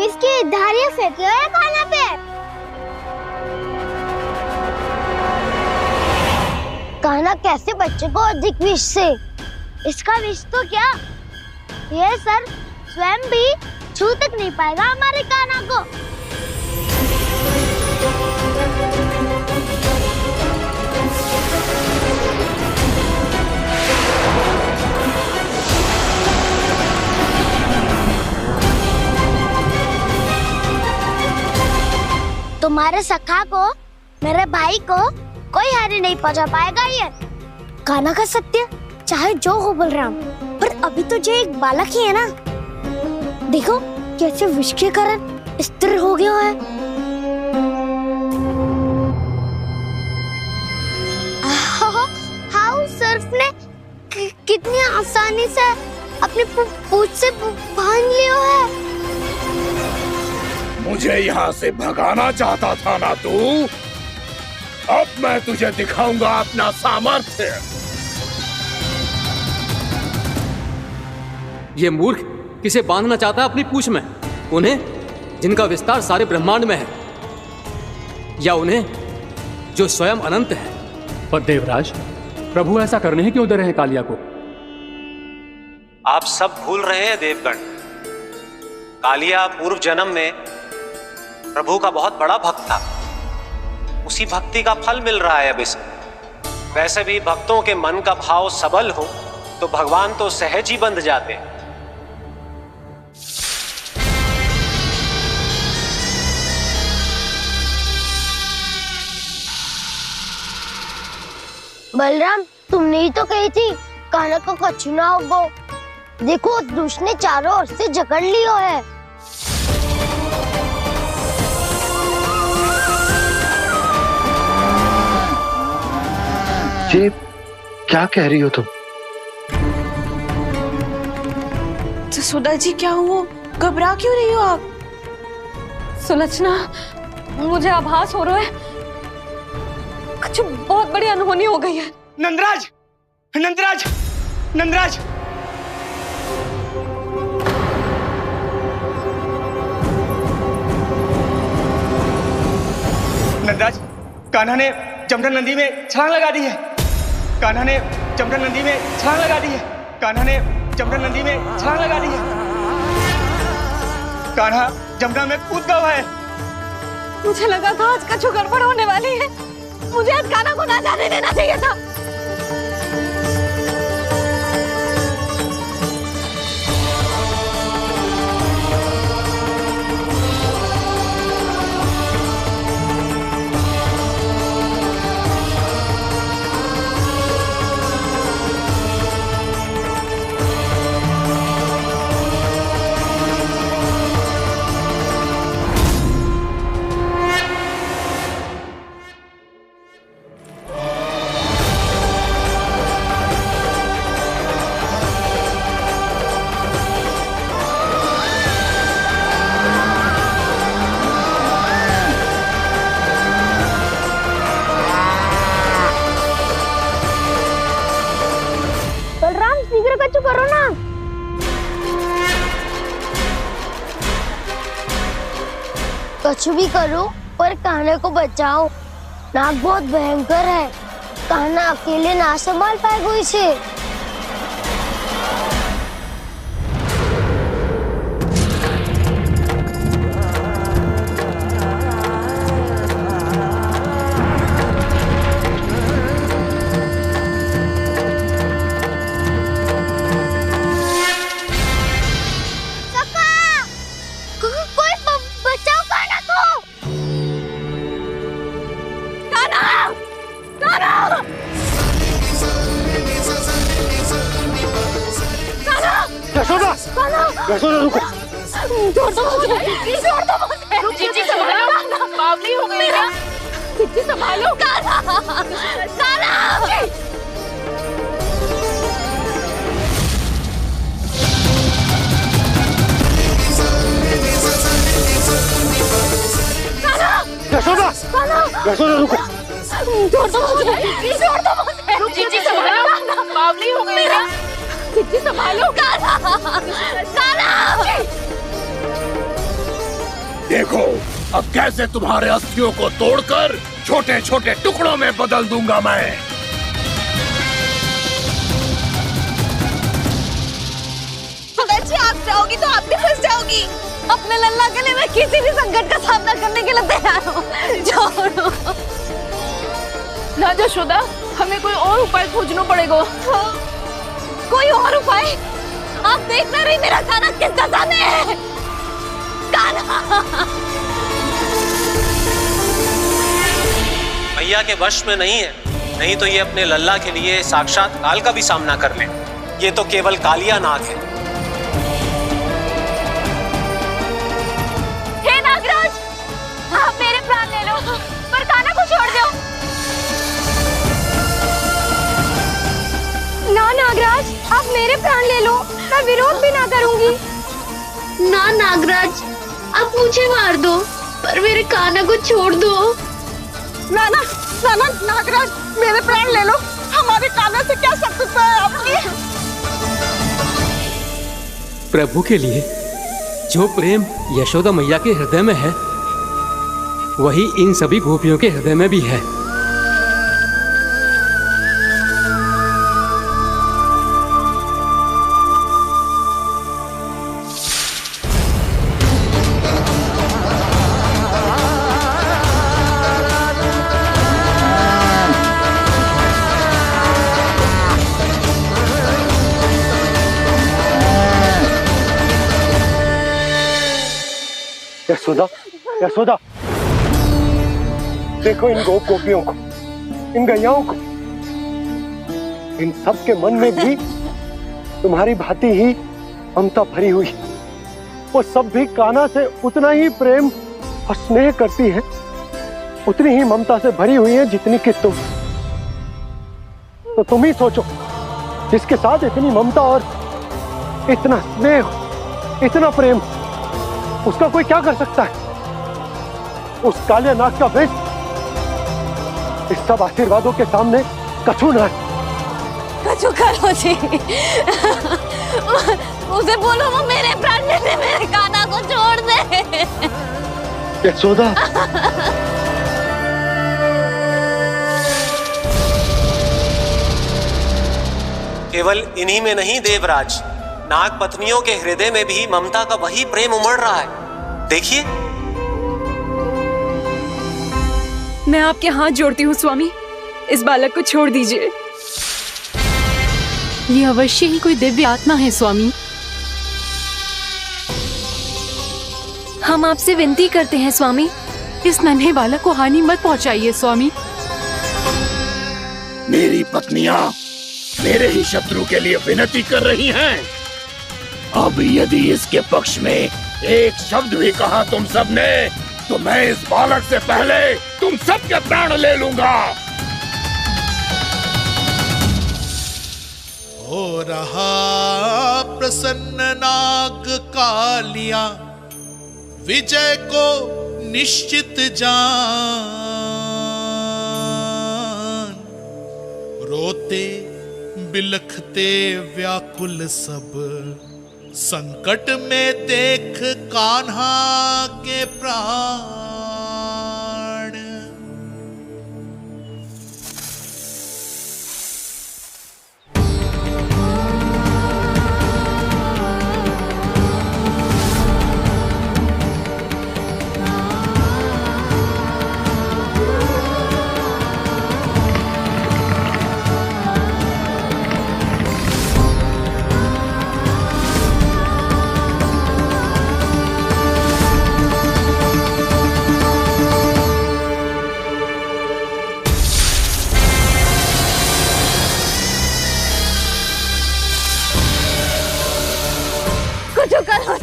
इसकी धारियां फेंकी है कान्हा पे। कान्हा कैसे बच्चे को अधिक विष से? इसका विष तो क्या, ये सर स्वयं भी छू तक नहीं पाएगा हमारे कान्हा को। तुम्हारे सखा को, मेरे भाई को कोई हानि नहीं पहुंचा पाएगा। ये कान्हा का सत्य चाहे जो हो बलराम, पर अभी तो जो एक बालक ही है ना। देखो कैसे विष के कारण स्थिर हो गया है। हाउ सर्फ ने कितनी आसानी से अपनी पूंछ से बांध लिया है। मुझे यहाँ से भगाना चाहता था ना तू? अब मैं तुझे दिखाऊंगा अपना सामर्थ्य। ये मूर्ख किसे बांधना चाहता है अपनी पूंछ में? उन्हें जिनका विस्तार सारे ब्रह्मांड में है, या उन्हें जो स्वयं अनंत है? पर देवराज, प्रभु ऐसा करने ही क्यों दे रहे हैं कालिया को? आप सब भूल रहे हैं देवगण। कालिया पूर्व जन्म में प्रभु का बहुत बड़ा भक्त था। उसी भक्ति का फल मिल रहा है अब इसे। वैसे भी भक्तों के मन का भाव सबल हो तो भगवान तो सहज ही बंध जाते हैं। बलराम, तुमने ही तो कही थी कान्हा को कछु ना होगो। देखो दुष्ट ने चारों ओर से जकड़ लियो है। ये क्या कह रही हो तुम? जसोदा जी, क्या हुआ? घबरा क्यों रही हो आप? सुलक्षणा, मुझे आभास हो रहा है कुछ बहुत बड़ी अनहोनी हो गई है। नंदराज, नंदराज, नंदराज! नंदराज, कान्हा ने जमदग्नि नदी में छलांग लगा दी है। कान्हा ने जमदग्नि नदी में छलांग लगा दी है। कान्हा ने जमदग्नि नदी में छलांग लगा दी है। कान्हा जमुना में कूद गया है। मुझे लगा था आज कछु गड़बड़ होने वाली है। मुझे आज कान्हा को ना जाने देना चाहिए था। करो ना। कुछ भी करो पर कान्हा को बचाओ। नाग बहुत भयंकर है। कान्हा अकेले ना संभाल पाएगा इसे। यशोदा रुको। छोड़ दो मुझे, छोड़ दो मुझे। जीजी संभालो, बावली हो गई है। जीजी संभालो। कान्हा, कान्हा। यशोदा, यशोदा रुको। छोड़ दो मुझे, छोड़ दो मुझे। जीजी संभालो, बावली हो गई है। जीजी संभालो। कान्हा, कान्हा। देखो अब कैसे तुम्हारे अस्थियों को तोड़कर छोटे छोटे टुकड़ों में बदल दूंगा मैं। सुदाजी, आप जाओगी तो आप भी फंस जाओगी। अपने लल्ला के लिए मैं किसी भी संकट का सामना करने के लिए तैयार हूँ। छोड़ो ना जशोदा, हमें कोई और उपाय खोजना पड़ेगा। कोई और उपाय? आप देख ना रही मेरा कान्हा किस दशा में है। कान्हा मैया के वश में नहीं है, नहीं तो ये अपने लल्ला के लिए साक्षात काल का भी सामना कर ले। ये तो केवल कालिया नाग है। हे नागराज, आप मेरे प्राण ले लो पर कान्हा को छोड़ दो। ना नागराज, आप मेरे प्राण ले लो, मैं विरोध भी ना करूंगी। ना नागराज, आप मुझे मार दो पर मेरे कान्हा को छोड़ दो। ना ना ना ना नागराज, मेरे प्राण ले लो, हमारे कान्हा से क्या शत्रुता है आपकी? प्रभु के लिए जो प्रेम यशोदा मैया के हृदय में है, वही इन सभी गोपियों के हृदय में भी है। यशोदा, यशोदा, देखो इन गोपियों को, इन गैयाओं को, इन सब के मन में भी तुम्हारी भांति ही ममता भरी हुई। वो सब भी कान्हा से उतना ही प्रेम और स्नेह करती है, उतनी ही ममता से भरी हुई है जितनी कि तुम। तो तुम ही सोचो, जिसके साथ इतनी ममता और इतना स्नेह, इतना प्रेम, उसका कोई क्या कर सकता है? उस कालिया नाग का वेश इस सब आशीर्वादों के सामने कछु न है। कछु करो जी, उसे बोलो वो मेरे प्राण ले ले, मेरे कान्हा को छोड़ दे। यशोदा, केवल इन्हीं में नहीं देवराज, नाग पत्नियों के हृदय में भी ममता का वही प्रेम उमड़ रहा है। देखिए। मैं आपके हाथ जोड़ती हूँ स्वामी, इस बालक को छोड़ दीजिए। ये अवश्य ही कोई दिव्य आत्मा है स्वामी। हम आपसे विनती करते हैं स्वामी, इस नन्हे बालक को हानि मत पहुंचाइए स्वामी। मेरी पत्नियां मेरे ही शत्रु के लिए विनती कर रही हैं। अब यदि इसके पक्ष में एक शब्द भी कहा तुम सबने, तो मैं इस बालक से पहले तुम सबके प्राण ले लूंगा। हो रहा प्रसन्न नाग कालिया, विजय को निश्चित जान। रोते बिलखते व्याकुल सब, संकट में देख कान्हा के प्राण।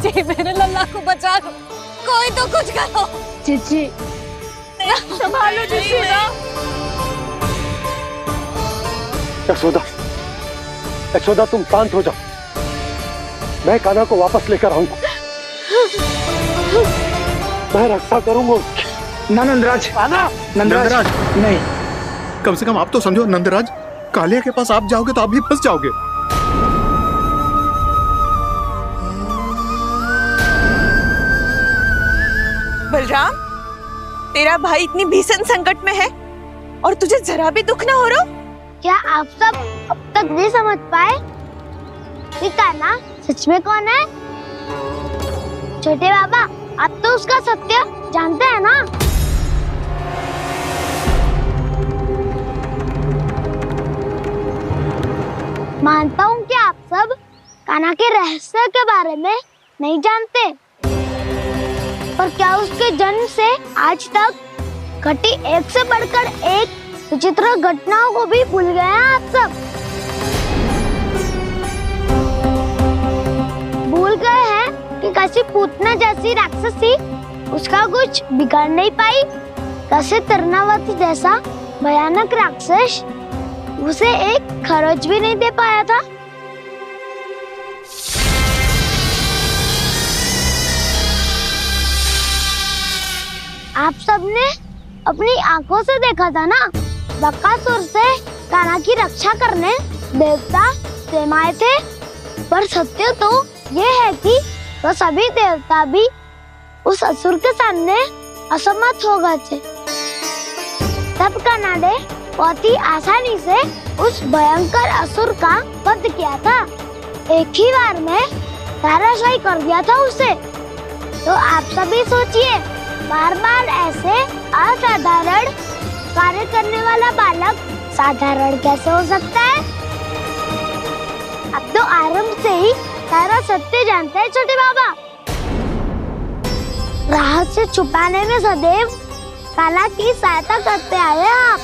जी, मेरे लल्ला को बचा लो, कोई तो कुछ करो। जीजी, संभालो यशोदा। यशोदा, यशोदा तुम शांत हो जाओ, मैं कान्हा को वापस लेकर आऊंगा, मैं रक्षा करूंगा उसकी। ना नंदराज, नंदराज नहीं, कम से कम आप तो समझो नंदराज, कालिया के पास आप जाओगे तो आप भी फंस जाओगे। बलराम, तेरा भाई इतनी भीषण संकट में है और तुझे जरा भी दुख ना हो रहा? क्या आप सब अब तक नहीं समझ पाए कि कान्हा सच में कौन है? छोटे बाबा, आप तो उसका सत्य जानते हैं ना? मानता हूँ कि आप सब कान्हा के रहस्य के बारे में नहीं जानते, पर क्या उसके जन्म से आज तक घटी एक से बढ़कर एक विचित्र घटनाओं को भी भूल गए हैं आप सब? भूल गए हैं कि कैसी पूतना जैसी राक्षसी उसका कुछ बिगाड़ नहीं पाई, कैसे तरनावती जैसा भयानक राक्षस उसे एक खरोच भी नहीं दे पाया था। आप सबने अपनी आंखों से देखा था ना, बकासुर से कान्हा की रक्षा करने देवता स्वयं आए थे, पर सत्य तो ये है कि वो सभी देवता भी उस असुर के सामने असमर्थ हो गए थे। तब कान्हा ने बहुत ही आसानी से उस भयंकर असुर का वध किया था, एक ही बार में धराशायी कर दिया था उसे। तो आप सभी सोचिए, बार बार ऐसे असाधारण कार्य करने वाला बालक साधारण कैसे हो सकता है? अब तो आरंभ से ही सारा सत्य जानते हैं छोटे बाबा। रहस्य छुपाने में सदैव कान्हा की सहायता करते आए हैं आप,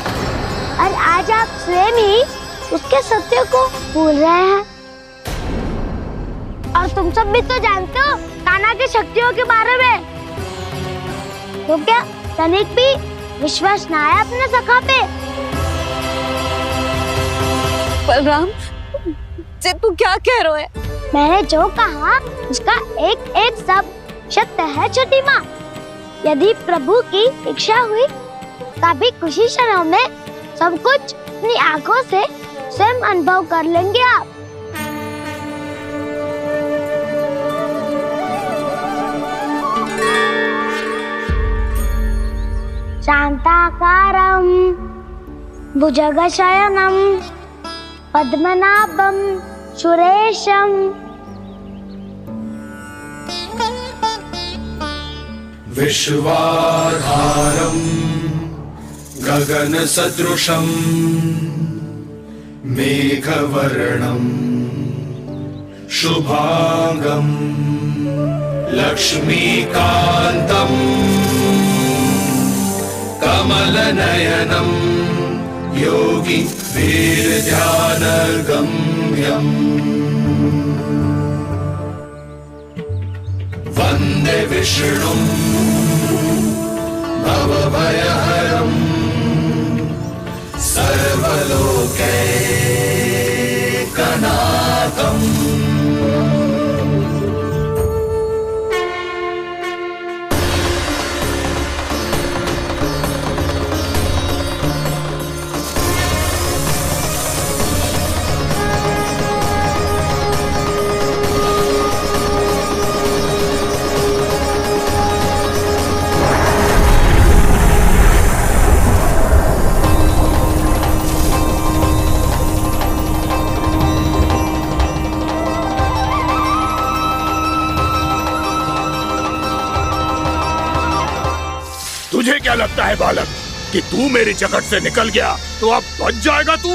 और आज आप स्वयं ही उसके सत्य को भूल रहे हैं। और तुम सब भी तो जानते हो कान्हा की शक्तियों के बारे में, तो क्या तनिक भी विश्वास ना है अपने सखा पे? बलराम, जे तू क्या कह रहा है? मैंने जो कहा उसका एक एक शब्द सत्य है छोटी माँ। यदि प्रभु की इच्छा हुई तभी कुछ ही क्षणों में सब कुछ अपनी आंखों से स्वयं अनुभव कर लेंगे आप। शांताकारं भुजगशयनं पद्मनाभं सुरेशं विश्वाधारं गगनसदृशं मेघवर्णं शुभांगं लक्ष्मीकान्तं कमलनयनं योगी वीरध्यानगम्यम् वन्दे विष्णुं भवभयहरं सर्वलोकैकनाथम्। तुझे क्या लगता है बालक कि तू मेरी जकड़ से निकल गया तो अब बच जाएगा तू?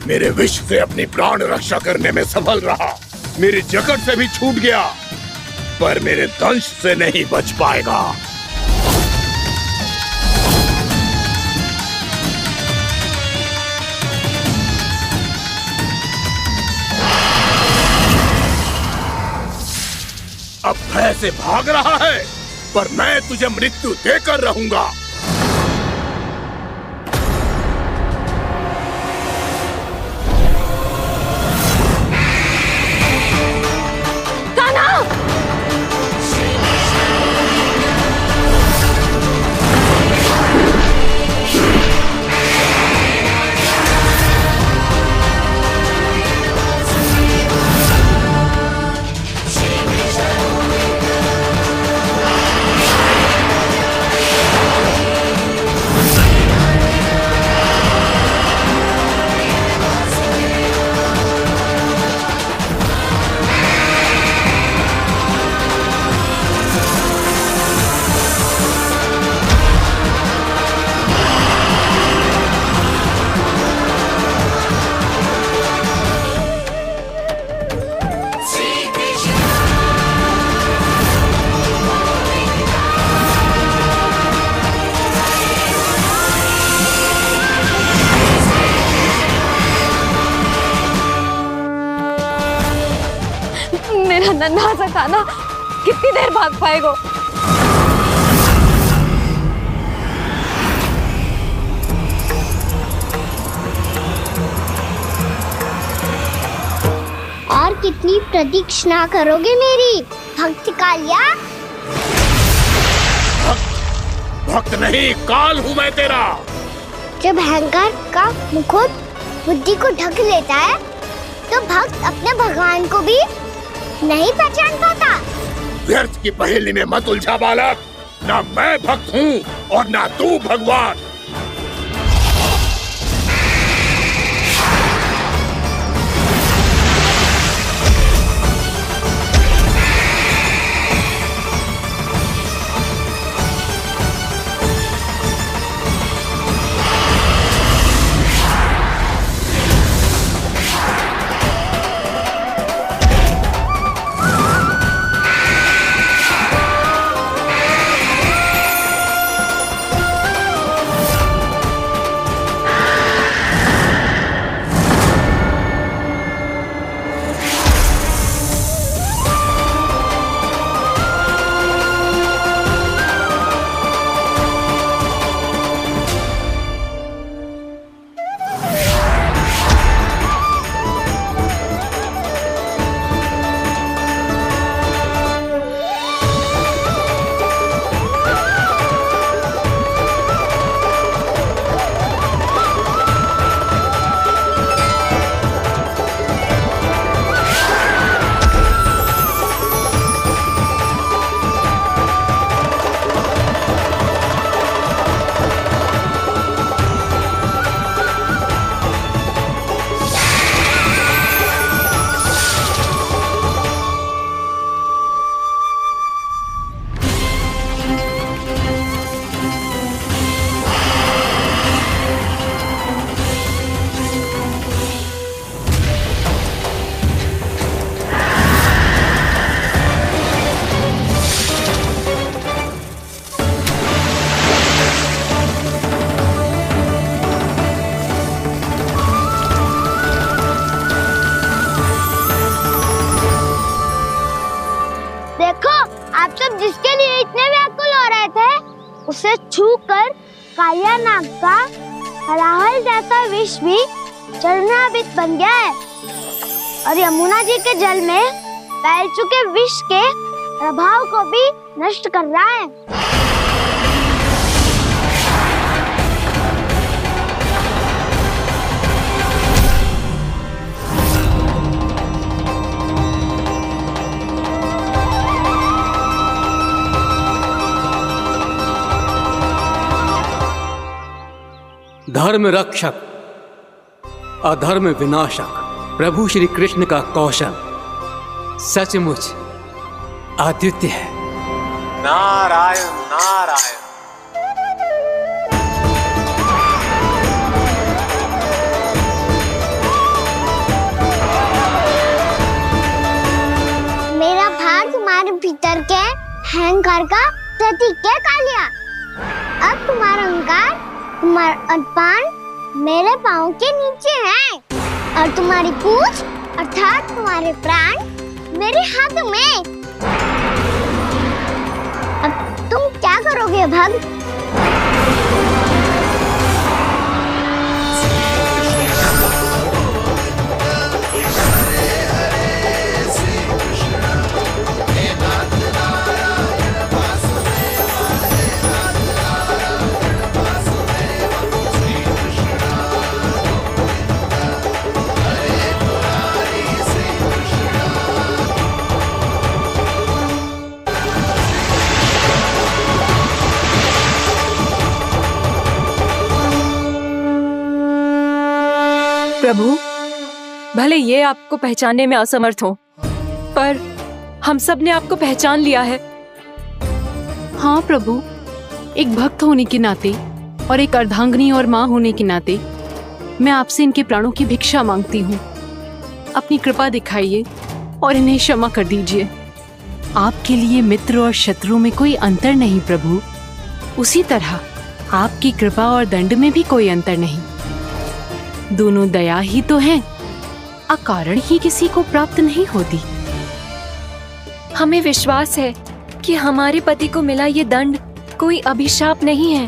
मेरे विष से अपनी प्राण रक्षा करने में सफल रहा, मेरी जकड़ से भी छूट गया, पर मेरे दंश से नहीं बच पाएगा। अब भय से भाग रहा है, पर मैं तुझे मृत्यु देकर रहूंगा। मेरा नन्हा सा कान्हा कितनी देर भाग पाएगा? और कितनी प्रतीक्षा करोगे मेरी भक्त कालिया? भक्त नहीं, काल हूँ मैं तेरा। जब अहंकार का मुकुट बुद्धि को ढक लेता है तो भक्त अपने भगवान को भी नहीं पहचान पाता। व्यर्थ की पहेली में मत उलझा बालक। ना मैं भक्त हूँ और ना तू भगवान। उसे छूकर कालिया नाग का हलाहल जैसा विष भी जलनाभित बन गया है और यमुना जी के जल में फैल चुके विष के प्रभाव को भी नष्ट कर रहा है। धर्म रक्षक अधर्म विनाशक प्रभु श्री कृष्ण का कौशल सचमुच अद्वितीय है। नारायण नारायण। मेरा भार तुम्हारे भीतर के अहंकार का प्रतीक है कालिया। अब तुम्हारा अहंकार, तुम्हारा अनपान मेरे पाँव के नीचे है और तुम्हारी पूंछ अर्थात तुम्हारे प्राण मेरे हाथ में। अब तुम क्या करोगे भक्त? प्रभु, भले ये आपको पहचानने में असमर्थ हो, पर हम सब ने आपको पहचान लिया है। हाँ प्रभु, एक भक्त होने के नाते और एक अर्धांगिनी और माँ होने के नाते मैं आपसे इनके प्राणों की भिक्षा मांगती हूँ। अपनी कृपा दिखाइए और इन्हें क्षमा कर दीजिए। आपके लिए मित्र और शत्रु में कोई अंतर नहीं प्रभु, उसी तरह आपकी कृपा और दंड में भी कोई अंतर नहीं। दोनों दया ही तो हैं, अकारण ही किसी को प्राप्त नहीं होती। हमें विश्वास है कि हमारे पति को मिला ये दंड कोई अभिशाप नहीं है,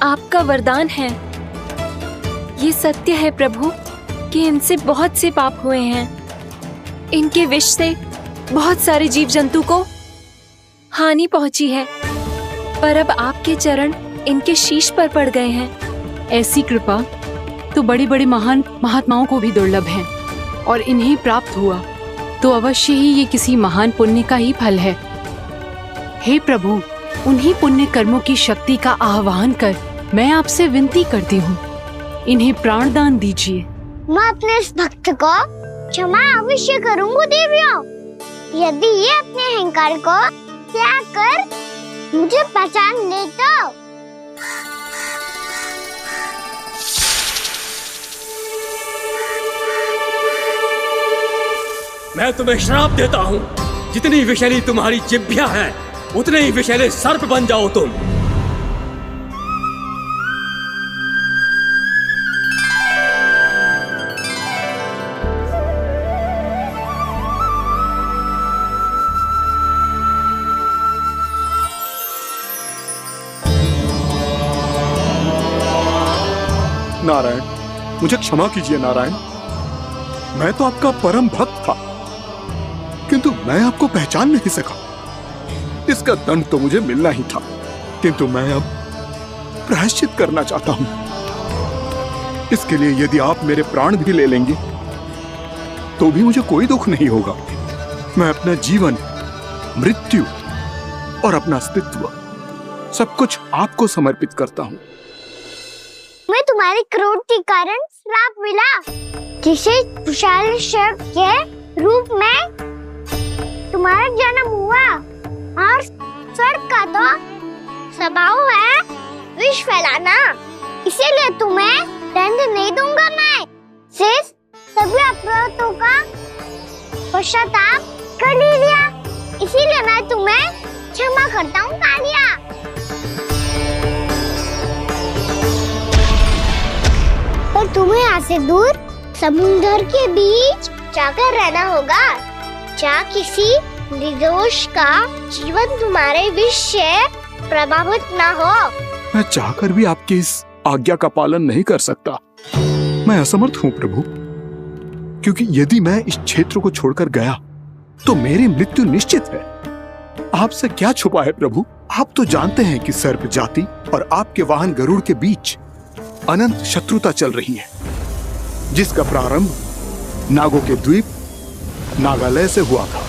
आपका वरदान है। ये सत्य है प्रभु कि इनसे बहुत से पाप हुए हैं। इनके विष से बहुत सारे जीव जंतु को हानि पहुंची है, पर अब आपके चरण इनके शीश पर पड़ गए हैं। ऐसी कृपा तो बड़े बड़े महान महात्माओं को भी दुर्लभ है, और इन्हें प्राप्त हुआ तो अवश्य ही ये किसी महान पुण्य का ही फल है। हे प्रभु, उन्हीं पुण्य कर्मों की शक्ति का आह्वान कर मैं आपसे विनती करती हूँ, इन्हें प्राण दान दीजिए। मैं अपने इस भक्त को क्षमा अवश्य करूंगा देवियों, यदि ये अपने अहंकार को त्याग कर मुझे पहचान ले तो। मैं तुम्हें श्राप देता हूँ, जितनी विषैली तुम्हारी जिह्वा है उतने ही विषैले सर्प बन जाओ तुम। नारायण, मुझे क्षमा कीजिए नारायण। मैं तो आपका परम भक्त था, किंतु मैं आपको पहचान नहीं सका। इसका दंड तो मुझे मिलना ही था, किंतु मैं अब प्रायश्चित करना चाहता हूं। इसके लिए यदि आप मेरे प्राण भी ले लेंगे तो भी मुझे कोई दुख नहीं होगा। मैं अपना जीवन, मृत्यु और अपना अस्तित्व सब कुछ आपको समर्पित करता हूं। मैं तुम्हारे क्रोध के कारण श्राप मिला, जिसे विशाल सर्प के रूप में तुम्हारा जन्म हुआ, और सर्प का तो स्वभाव है विष फैलाना, इसीलिए तुम्हें दंड नहीं दूंगा। मैं सिर्फ सभी अपराधों का पश्चाताप कर लिया, इसीलिए मैं तुम्हें क्षमा करता हूँ कालिया। पर तुम्हें यहाँ से दूर समुद्र के बीच जाकर रहना होगा, जहाँ किसी निर्दोष का जीवन तुम्हारे विष से प्रभावित न हो। मैं चाहकर भी आपकी इस आज्ञा का पालन नहीं कर सकता। मैं असमर्थ हूँ प्रभु, क्योंकि यदि मैं इस क्षेत्र को छोड़कर गया तो मेरी मृत्यु निश्चित है। आपसे क्या छुपा है प्रभु? आप तो जानते हैं कि सर्प जाति और आपके वाहन गरुड़ के बीच अनंत शत्रुता चल रही है, जिसका प्रारंभ नागों के द्वीप नागालय से हुआ था।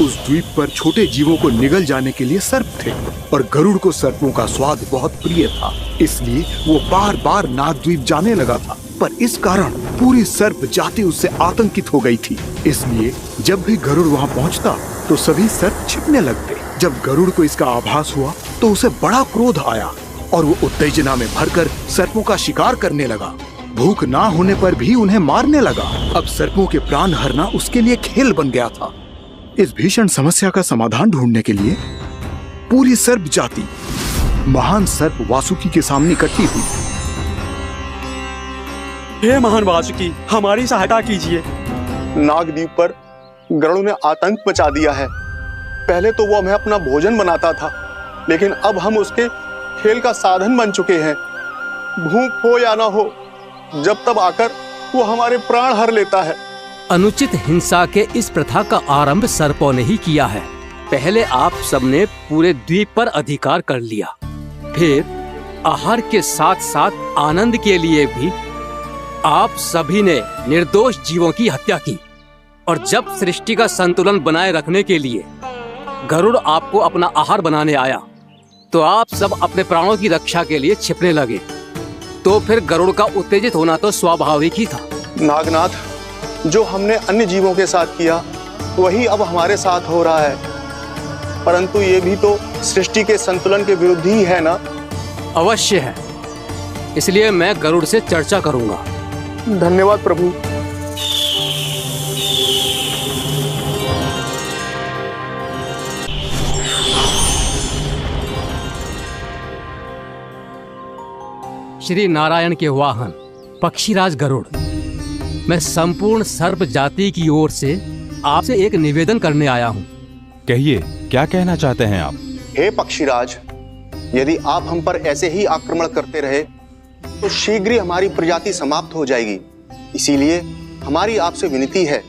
उस द्वीप पर छोटे जीवों को निगल जाने के लिए सर्प थे, और गरुड़ को सर्पों का स्वाद बहुत प्रिय था, इसलिए वो बार बार नागद्वीप जाने लगा था। पर इस कारण पूरी सर्प जाति उससे आतंकित हो गई थी, इसलिए जब भी गरुड़ वहाँ पहुँचता तो सभी सर्प छिपने लगते। जब गरुड़ को इसका आभास हुआ तो उसे बड़ा क्रोध आया और वो उत्तेजना में भरकर सर्पों का शिकार करने लगा। भूख ना होने पर भी उन्हें मारने लगा। अब सर्पों के प्राण हरना उसके लिए खेल बन गया था। इस भीषण समस्या का समाधान ढूंढने के लिए पूरी सर्प जाति महान सर्प वासुकी के सामने इकट्ठी हुई। हे महान वासुकी, हमारी सहायता कीजिए। नागद्वीप पर गरुड़ ने आतंक मचा दिया है। पहले तो वो हमें अपना भोजन बनाता था, लेकिन अब हम उसके खेल का साधन बन चुके हैं। भूख हो या ना हो, जब तब आकर वो हमारे प्राण हर लेता है। अनुचित हिंसा के इस प्रथा का आरंभ सर्पों ने ही किया है। पहले आप सबने पूरे द्वीप पर अधिकार कर लिया, फिर आहार के साथ साथ आनंद के लिए भी आप सभी ने निर्दोष जीवों की हत्या की। और जब सृष्टि का संतुलन बनाए रखने के लिए गरुड़ आपको अपना आहार बनाने आया, तो आप सब अपने प्राणों की रक्षा के लिए छिपने लगे। तो फिर गरुड़ का उत्तेजित होना तो स्वाभाविक ही था। नागनाथ, जो हमने अन्य जीवों के साथ किया वही अब हमारे साथ हो रहा है, परंतु ये भी तो सृष्टि के संतुलन के विरुद्ध ही है ना? अवश्य है, इसलिए मैं गरुड़ से चर्चा करूंगा। धन्यवाद प्रभु। श्री नारायण के वाहन पक्षीराज गरुड़, मैं संपूर्ण सर्प जाति की ओर से आपसे एक निवेदन करने आया हूं। कहिए, क्या कहना चाहते हैं आप? हे पक्षीराज, यदि आप हम पर ऐसे ही आक्रमण करते रहे तो शीघ्र ही हमारी प्रजाति समाप्त हो जाएगी। इसीलिए हमारी आपसे विनती है,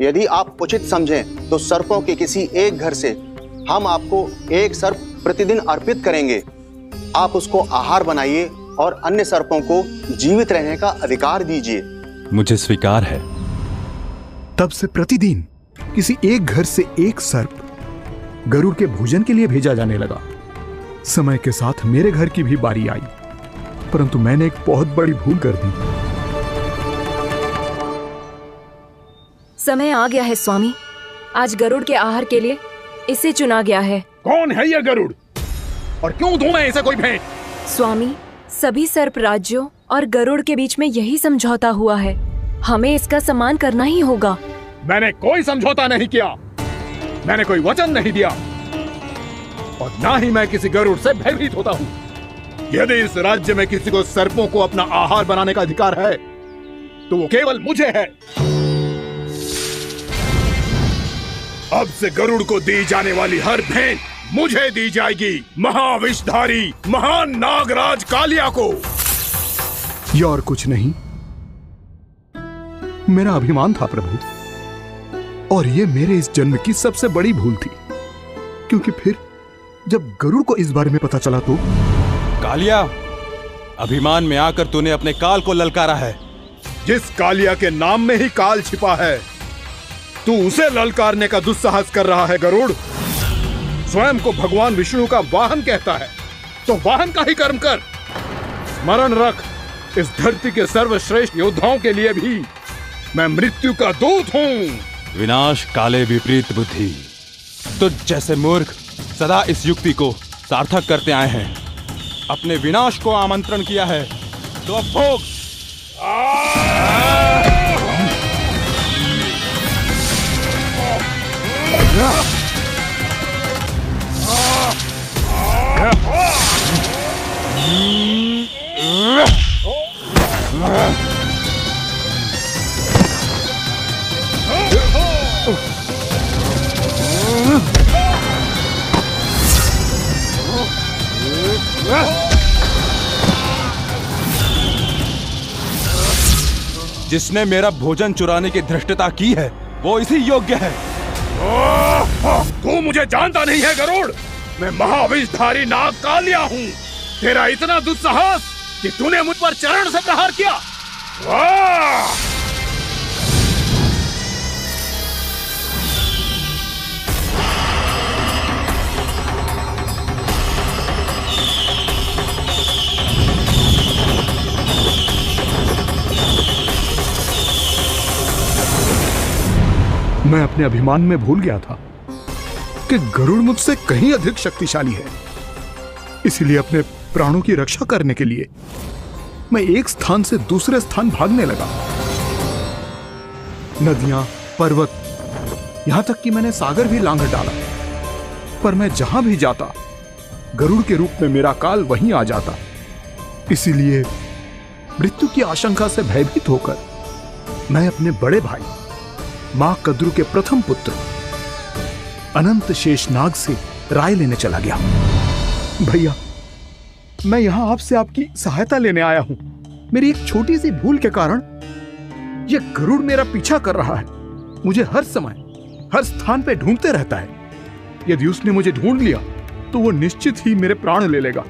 यदि आप उचित समझें तो सर्पों के किसी एक घर से हम आपको एक सर्प प्रतिदिन अर्पित करेंगे। आप उसको आहार बनाइए और अन्य सर्पों को जीवित रहने का अधिकार दीजिए। मुझे स्वीकार है। तब से प्रतिदिन किसी एक घर से एक सर्प गरुड़ के भोजन के लिए भेजा जाने लगा। समय के साथ मेरे घर की भी बारी आई, परंतु मैंने एक बहुत बड़ी भूल कर दी। समय आ गया है स्वामी, आज गरुड़ के आहार के लिए इसे चुना गया है। कौन है यह गरुड़ और क्यों दूं मैं इसे कोई भेंट? स्वामी, सभी सर्प राज्यों और गरुड़ के बीच में यही समझौता हुआ है, हमें इसका सम्मान करना ही होगा। मैंने कोई समझौता नहीं किया, मैंने कोई वचन नहीं दिया और ना ही मैं किसी गरुड़ से भयभीत होता हूँ। यदि इस राज्य में किसी को सर्पों को अपना आहार बनाने का अधिकार है तो वो केवल मुझे है। अब से गरुड़ को दी जाने वाली हर भेंट मुझे दी जाएगी, महाविषधारी महान नागराज कालिया को। यह और कुछ नहीं, मेरा अभिमान था प्रभु, और यह मेरे इस जन्म की सबसे बड़ी भूल थी, क्योंकि फिर जब गरुड़ को इस बारे में पता चला तो कालिया, अभिमान में आकर तूने अपने काल को ललकारा है। जिस कालिया के नाम में ही काल छिपा है, तू उसे ललकारने का दुस्साहस कर रहा है गरुड़। स्वयं को भगवान विष्णु का वाहन कहता है तो वाहन का ही कर्म कर। स्मरण रख, इस धरती के सर्वश्रेष्ठ योद्धाओं के लिए भी मैं मृत्यु का दूत हूँ। विनाश काले विपरीत बुद्धि। तुझ जैसे मूर्ख सदा इस युक्ति को सार्थक करते आए हैं। अपने विनाश को आमंत्रण किया है तो अब भोग। जिसने मेरा भोजन चुराने की धृष्टता की है वो इसी योग्य है। तू मुझे जानता नहीं है गरुड़, मैं महाविषधारी नाग कालिया हूँ। तेरा इतना दुस्साहस कि तूने मुझ पर चरण से प्रहार किया। मैं अपने अभिमान में भूल गया था कि गरुड़ मुझसे कहीं अधिक शक्तिशाली है। इसलिए अपने प्राणों की रक्षा करने के लिए मैं एक स्थान से दूसरे स्थान भागने लगा। नदियां, पर्वत, यहां तक कि मैंने सागर भी लांघ डाला, पर मैं जहां भी जाता गरुड़ के रूप में मेरा काल वहीं आ जाता। इसीलिए मृत्यु की आशंका से भयभीत होकर मैं अपने बड़े भाई मां कद्रु के प्रथम पुत्र अनंत शेषनाग से राय लेने चला गया। भैया, मैं यहां आपसे आपकी सहायता लेने आया हूं। मेरी एक छोटी सी भूल के कारण यह गरुड़ मेरा पीछा कर रहा है। मुझे हर समय हर स्थान पे ढूंढते रहता है। यदि उसने मुझे ढूंढ लिया तो वो निश्चित ही मेरे प्राण ले लेगा।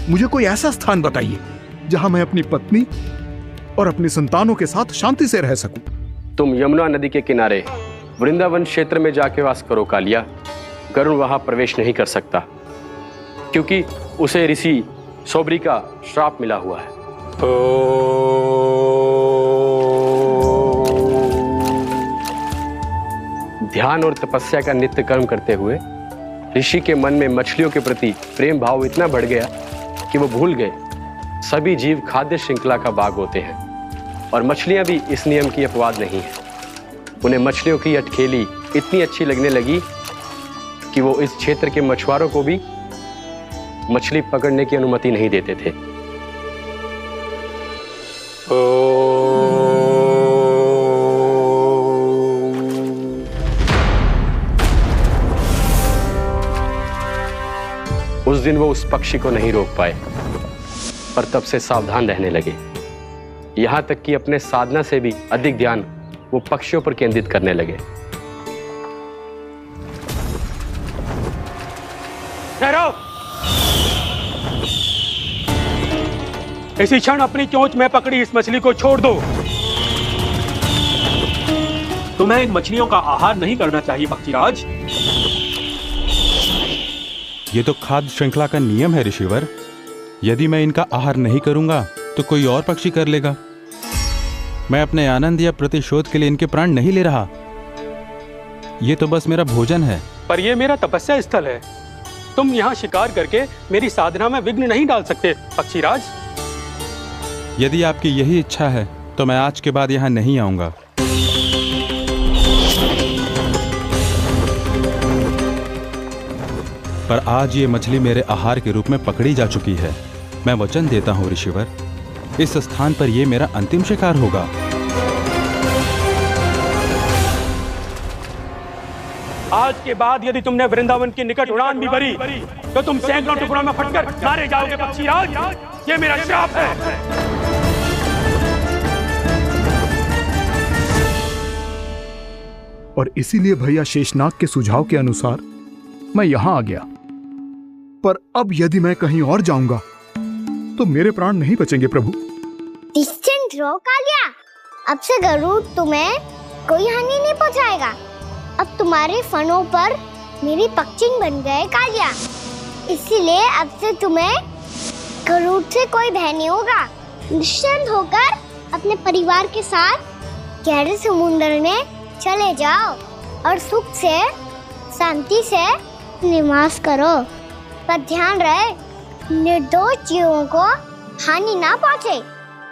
मुझे कोई ऐसा स्थान बताइए जहां मैं अपनी पत्नी और अपने संतानों के साथ शांति से रह सकूं। तुम यमुना नदी के किनारे वृंदावन क्षेत्र में जाके वास करो कालिया। गरुड़ वहां प्रवेश नहीं कर सकता क्योंकि उसे ऋषि सोबरी का श्राप मिला हुआ है। ध्यान और तपस्या का नित्य कर्म करते हुए ऋषि के मन में मछलियों के प्रति प्रेम भाव इतना बढ़ गया कि वो भूल गए सभी जीव खाद्य श्रृंखला का भाग होते हैं और मछलियां भी इस नियम की अपवाद नहीं है। उन्हें मछलियों की अटखेली इतनी अच्छी लगने लगी कि वो इस क्षेत्र के मछुआरों को भी मछली पकड़ने की अनुमति नहीं देते थे। उस दिन वो उस पक्षी को नहीं रोक पाए, पर तब से सावधान रहने लगे। यहां तक कि अपने साधना से भी अधिक ध्यान वो पक्षियों पर केंद्रित करने लगे। ठहरो! इसी क्षण अपनी चोंच में पकड़ी इस मछली को छोड़ दो। तुम्हें इन मछलियों का आहार नहीं करना चाहिए पक्षीराज। ये तो खाद्य श्रृंखला का नियम है ऋषिवर। यदि मैं इनका आहार नहीं करूंगा तो कोई और पक्षी कर लेगा। मैं अपने आनंद या प्रतिशोध के लिए इनके प्राण नहीं ले रहा। ये तो बस मेरा भोजन है। पर यह मेरा तपस्या स्थल है। तुम यहाँ शिकार करके मेरी साधना में विघ्न नहीं डाल सकते पक्षीराज। यदि आपकी यही इच्छा है तो मैं आज के बाद यहाँ नहीं आऊंगा। पर आज ये मछली मेरे आहार के रूप में पकड़ी जा चुकी है। मैं वचन देता हूँ ऋषिवर, इस स्थान पर यह मेरा अंतिम शिकार होगा। आज के बाद यदि तुमने वृंदावन के निकट उड़ान भी भरी तो तुम सैकड़ों टुकड़ों में फटकर मारे जाओगे पक्षीराज। ये मेरा श्राप है। और इसीलिए भैया शेषनाग के सुझाव के अनुसार मैं यहां आ गया। पर अब यदि मैं कहीं और जाऊंगा तो मेरे प्राण नहीं बचेंगे प्रभु। निश्चिंत रहो कालिया, अब से गरुड़ तुम्हें कोई हानि नहीं पहुंचाएगा। अब तुम्हारे फनों पर मेरी पक्षिंग बन गए कालिया, इसीलिए अब से तुम्हें गरुड़ से कोई भय नहीं होगा। निश्चिंत होकर अपने परिवार के साथ गहरे समुद्र में चले जाओ और सुख से शांति से निवास करो। पर ध्यान रहे निर्दोष जीवों को हानि ना पहुंचे।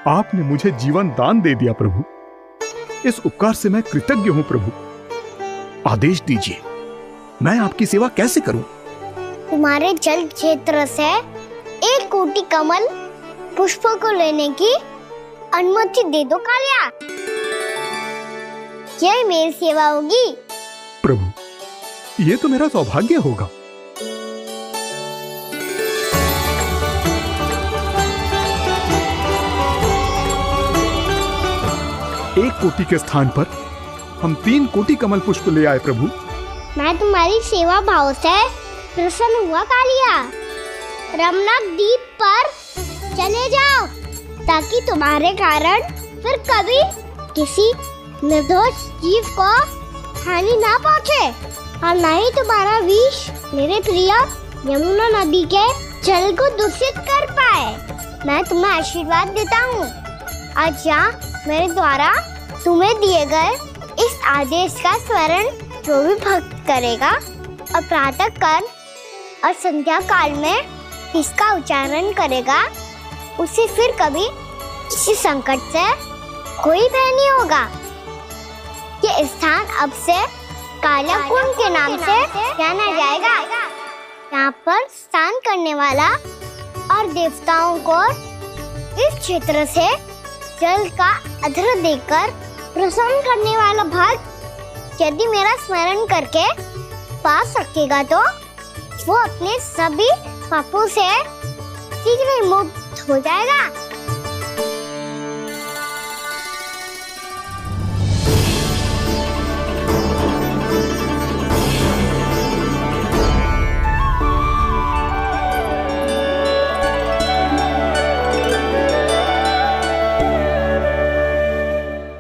आपने मुझे जीवन दान दे दिया प्रभु, इस उपकार से मैं कृतज्ञ हूँ प्रभु। आदेश दीजिए, मैं आपकी सेवा कैसे करूं? तुम्हारे जल क्षेत्र से 1 कोटि कमल पुष्पों को लेने की अनुमति दे दो कालिया। यह मेरी सेवा होगी प्रभु। ये तो मेरा सौभाग्य होगा। एक कोटि के स्थान पर हम 3 कोटि कमल पुष्प ले आए प्रभु। मैं तुम्हारी सेवा भाव से प्रसन्न हुआ कालिया। रमनाक द्वीप पर चले जाओ ताकि तुम्हारे कारण फिर कभी किसी निर्दोष जीव को हानि ना पहुंचे और न ही तुम्हारा विष मेरे प्रिय यमुना नदी के जल को दूषित कर पाए। मैं तुम्हें आशीर्वाद देता हूँ। आज यहाँ मेरे द्वारा तुम्हें दिए गए इस आदेश का स्मरण जो भी भक्त करेगा और प्रातः काल और संध्या काल में इसका उच्चारण करेगा, उसे फिर कभी किसी संकट से कोई भय नहीं होगा। ये स्थान अब से काला कुंड के नाम से जाना जाएगा। यहाँ पर स्नान करने वाला और देवताओं को इस क्षेत्र से जल का अर्घ्य देकर प्रसन्न करने वाला भक्त यदि मेरा स्मरण करके पास रखेगा तो वो अपने सभी पापों से शीघ्र ही मुक्त हो जाएगा।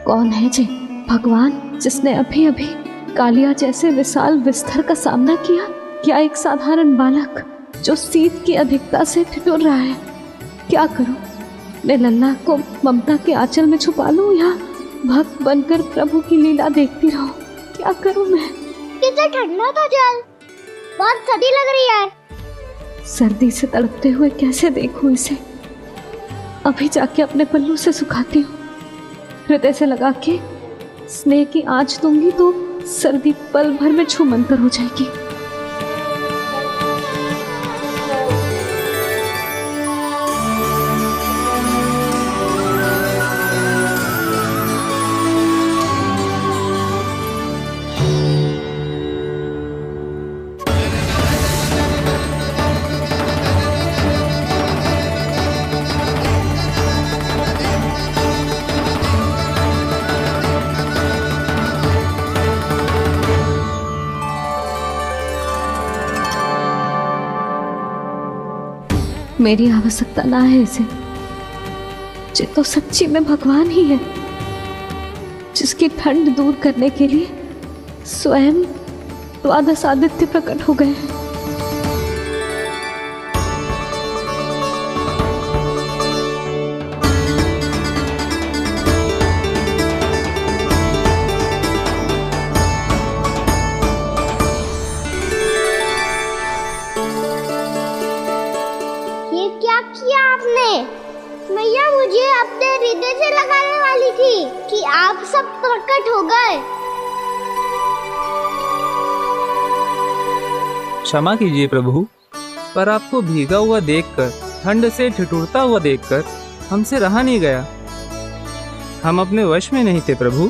कौन है जी भगवान जिसने अभी अभी कालिया जैसे विशाल विस्तर का सामना किया? क्या एक साधारण बालक जो शीत की अधिकता से ठिठुर रहा है? क्या करूं? मैं लल्ला को ममता के आंचल में छुपा लूं या भक्त बनकर प्रभु की लीला देखती रहूं? क्या करूं मैं? कितना ठंडा था जल, बहुत सर्दी लग रही है। सर्दी से तड़पते हुए कैसे देखूं इसे? अभी जाके अपने पल्लू से सुखाती हूँ। हृदय से लगा के स्नेह की आंच दूंगी तो सर्दी पल भर में छूमंतर हो जाएगी। मेरी आवश्यकता ना है इसे। ये तो सच्ची में भगवान ही है, जिसकी ठंड दूर करने के लिए स्वयं द्वादश आदित्य प्रकट हो गए। ये क्या किया आपने? मैया मुझे अपने हृदय से लगाने वाली थी कि आप सब प्रकट हो गए। क्षमा कीजिए प्रभु, पर आपको भीगा हुआ देखकर, ठंड से ठिठुरता हुआ देखकर हमसे रहा नहीं गया। हम अपने वश में नहीं थे प्रभु।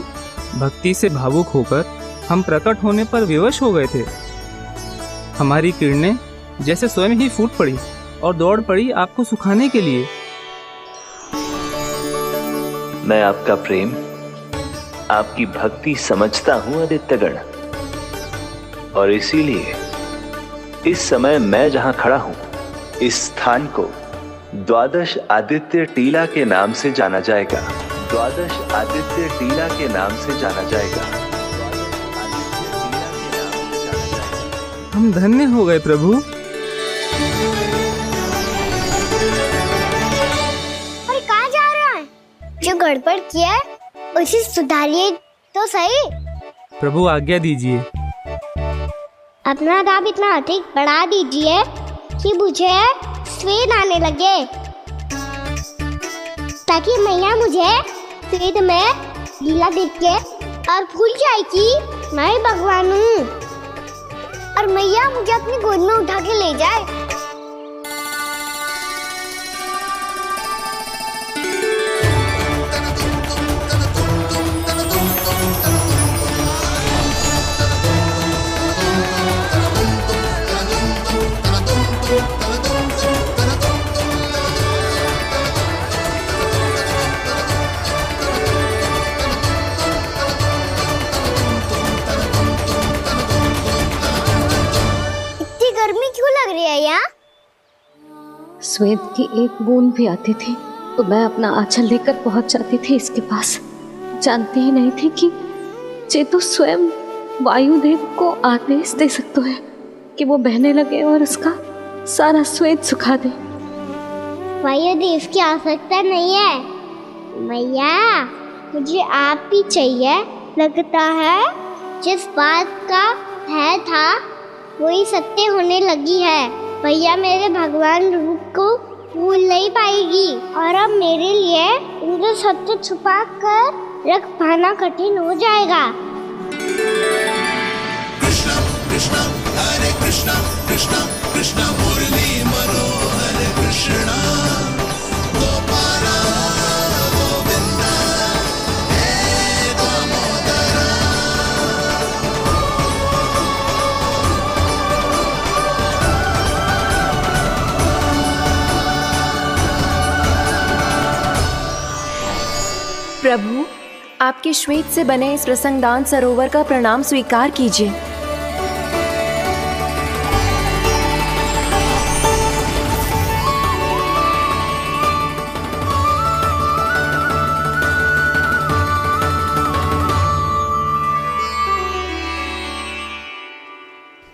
भक्ति से भावुक होकर हम प्रकट होने पर विवश हो गए थे। हमारी किरणें जैसे स्वयं ही फूट पड़ी और दौड़ पड़ी आपको सुखाने के लिए। मैं आपका प्रेम, आपकी भक्ति समझता हूं आदित्यगण, और इसीलिए इस समय मैं जहां खड़ा हूं, इस स्थान को द्वादश आदित्य टीला के नाम से जाना जाएगा। द्वादश आदित्य टीला के नाम से जाना जाएगा। हम धन्य हो गए प्रभु। और कहाँ जा रहा है? जो गड़बड़ किया है उसे सुधारिए तो सही। प्रभु आज्ञा दीजिए। अपना दाब इतना अधिक बढ़ा दीजिए कि मुझे स्वेद आने लगे, ताकि मैया मुझे स्वेद में लीला देख के और भूल जाए कि मैं ही भगवान हूँ, और मैया मुझे अपनी गोद में उठा के ले जाए। गर्मी क्यों लग रही है यहाँ? स्वेद की एक बूंद भी आती थी तो मैं अपना आंचल लेकर पहुंच जाती थी इसके पास। जानती ही नहीं थी कि ये तो स्वयं वायुदेव को आदेश दे सकते हैं कि वो बहने लगे और उसका सारा स्वेद सुखा दे। वायुदेव की आवश्यकता नहीं है मैया, मुझे आप ही चाहिए। लगता है जिस बात का भय था वही सत्य होने लगी है। भैया मेरे भगवान रूप को भूल नहीं पाएगी, और अब मेरे लिए उनके सत्य छुपा कर रख पाना कठिन हो जाएगा। कृष्णा कृष्णा हरे कृष्णा कृष्णा कृष्णा मुरली मनोहर कृष्णा गोपाला गोविंदा हे दामोदरा। प्रभु, आपके श्वेत से बने इस प्रसंगदान सरोवर का प्रणाम स्वीकार कीजिए।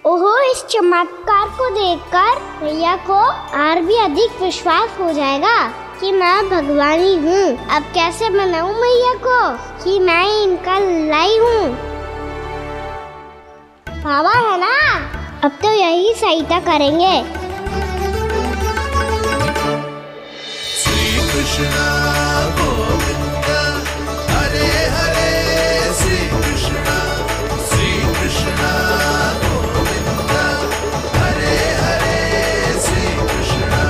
ओहो, इस चमत्कार को देखकर भैया को और भी अधिक विश्वास हो जाएगा कि मैं भगवानी हूँ। अब कैसे मनाऊं मैया को कि मैं इनका लाई हूँ। बाबा है ना, अब तो यही सहायता करेंगे। श्री कृष्णा गोविंदा हरे हरे श्री कृष्णा गोविंदा हरे हरे श्री कृष्णा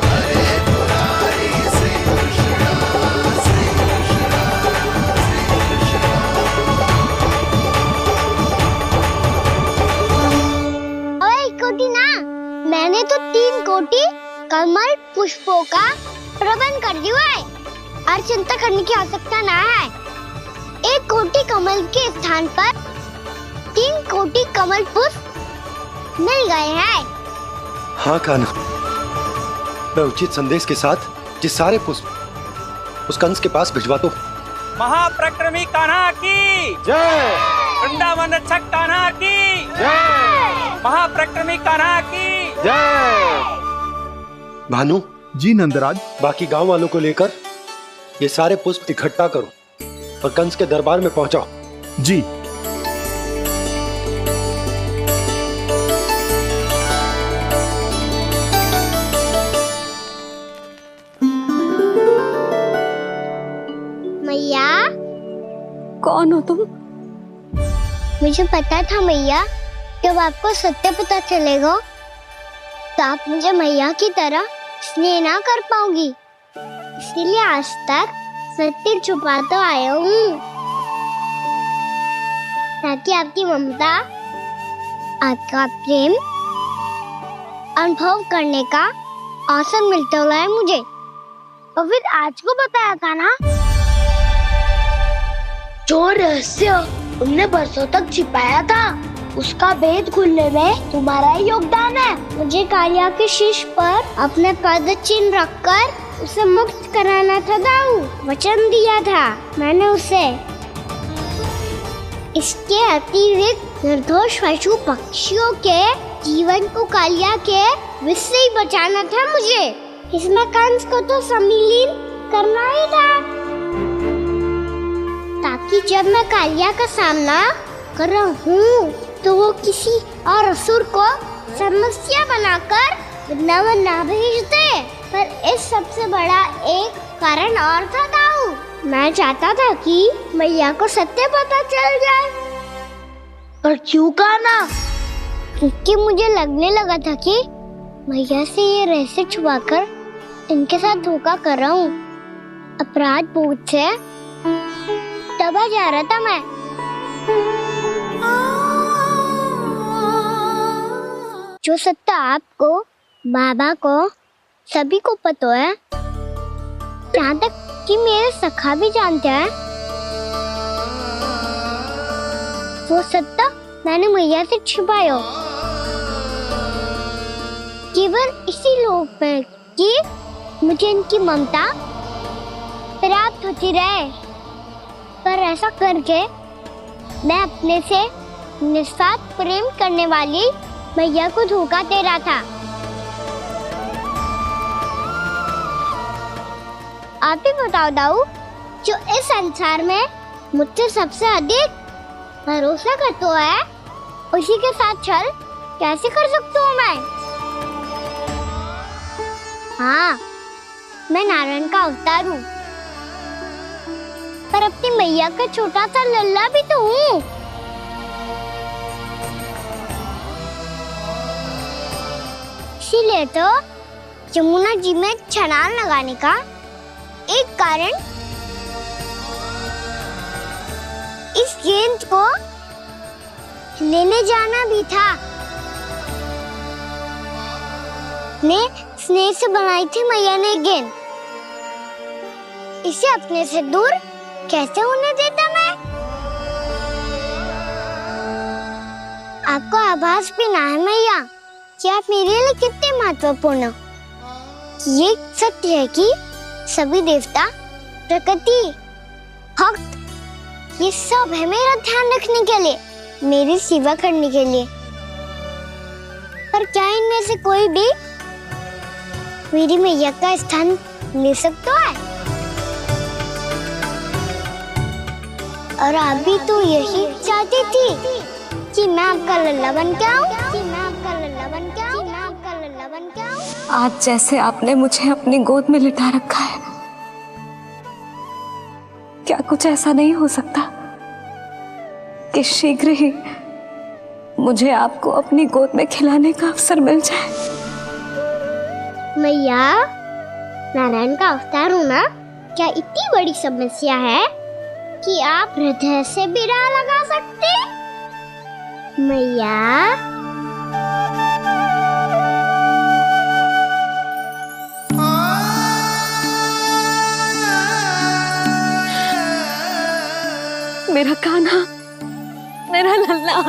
हरे मुरारी श्री कृष्णा श्री कृष्णा श्री कृष्णा। ओए कोटि ना, मैंने तो 3 कोटि कमल पुष्पों का प्रबंध कर दिया है और चिंता करने की आवश्यकता ना है। 1 कोटि कमल के स्थान पर 3 कोटि कमल पुष्प मिल गए हैं। हाँ कान्हा, मैं उचित संदेश के साथ ये सारे पुष्प उस कंस के पास भिजवा दो। महाप्रक्रमी कान्हा की जय। वृंदावन रक्षक कान्हा की जय। महाप्रक्रमी कान्हा की जय। भानु जी नंदराज, बाकी गांव वालों को लेकर ये सारे पुष्प इकट्ठा करो और कंस के दरबार में पहुंचाओ। जी। मैया, कौन हो तुम? मुझे पता था मैया, जब आपको सत्य पता चलेगा तो आप मुझे मैया की तरह स्नेह ना कर पाओगी, इसीलिए आज तक सत्य छुपाता आया हूँ, ताकि आपकी ममता, आपका प्रेम अनुभव करने का अवसर मिलता हुआ मुझे। और फिर आज को बताया था ना, जो रहस्य तुमने बरसों तक छिपाया था, उसका भेद खुलने में तुम्हारा ही योगदान है। मुझे कालिया के शीश पर अपने पद चिन्ह रखकर उसे मुक्त कराना था दाऊ, वचन दिया था मैंने उसे। इसके अतिरिक्त निर्दोष पशु पक्षियों के जीवन को कालिया के विष से ही बचाना था मुझे। इसमें कंस को तो सम्मिलित करना ही था, ताकि जब मैं कालिया का सामना कर रहा हूँ तो वो किसी और असुर को समस्या बनाकर वृंदावन ना भेज दे। पर इस सबसे बड़ा एक कारण और था दाऊ, मैं चाहता था कि मैया को सत्य पता चल जाए। पर क्यों कहा ना? क्योंकि मुझे लगने लगा था कि मैया से ये रहस्य छुपाकर इनके साथ धोखा कर रहा हूँ। अपराध बोझ से दबा जा रहा था मैं। जो सत्य आपको, बाबा को, सभी को पता है, यहाँ तक कि मेरे सखा भी जानते हैं, वो सत्य मैंने मैया से छिपाया केवल इसी लोक में कि मुझे इनकी ममता प्राप्त होती रहे। पर ऐसा करके मैं अपने से निस्वार्थ प्रेम करने वाली मैया को धोखा दे रहा था। आप ही बताओ दाऊ, जो इस संसार में मुझसे सबसे अधिक भरोसा करता है, उसी के साथ छल कैसे कर सकता हूँ मैं? हाँ, मैं नारायण का अवतार हूँ, पर अपनी मैया का छोटा सा लल्ला भी तो हूँ। इसीलिए तो यमुना जी में छलांग लगाने का एक कारण इस गेंद को लेने जाना भी था। स्नेह से बनाई थी मैया ने गेंद, इसे अपने से दूर कैसे होने देता मैं? आपको आभास भी ना है मैया कि आप मेरे लिए कितने महत्वपूर्ण हो। ये सत्य है कि सभी देवता, प्रकृति, भक्त, ये सब है मेरा ध्यान रखने के लिए, मेरी सेवा करने के लिए। पर क्या इनमें से कोई भी मेरी मैया का स्थान ले सकता है? और आप भी तो यही चाहती थी कि मैं आपका लल्ला बन के आऊं, कि मैं आपका लल्ला बन के आऊं, कि मैं आपका लल्ला बन के आऊं। आज जैसे आपने मुझे अपनी गोद में लिटा रखा है, क्या कुछ ऐसा नहीं हो सकता कि शीघ्र ही मुझे आपको अपनी गोद में खिलाने का अवसर मिल जाए? मैया, नारायण का अवतार हूँ ना, क्या इतनी बड़ी समस्या है कि आप हृदय से भी ना लगा सकते? मैया, मेरा कान्हा, मेरा लल्ला।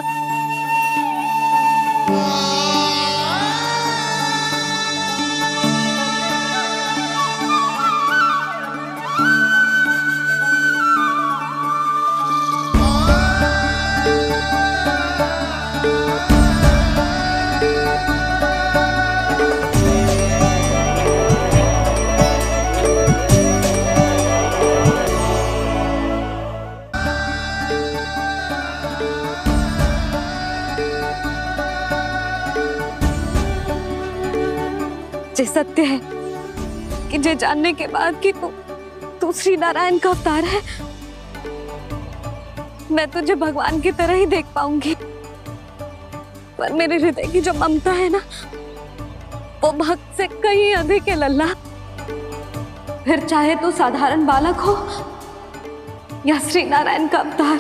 जे सत्य है कि जे जानने के बाद कि तू श्री नारायण का अवतार है, मैं तुझे भगवान की तरह ही देख पाऊंगी। पर मेरे हृदय की जो ममता है ना, वो भक्त से कहीं अधिक है लल्ला। फिर चाहे तू साधारण बालक हो या श्री नारायण का अवतार,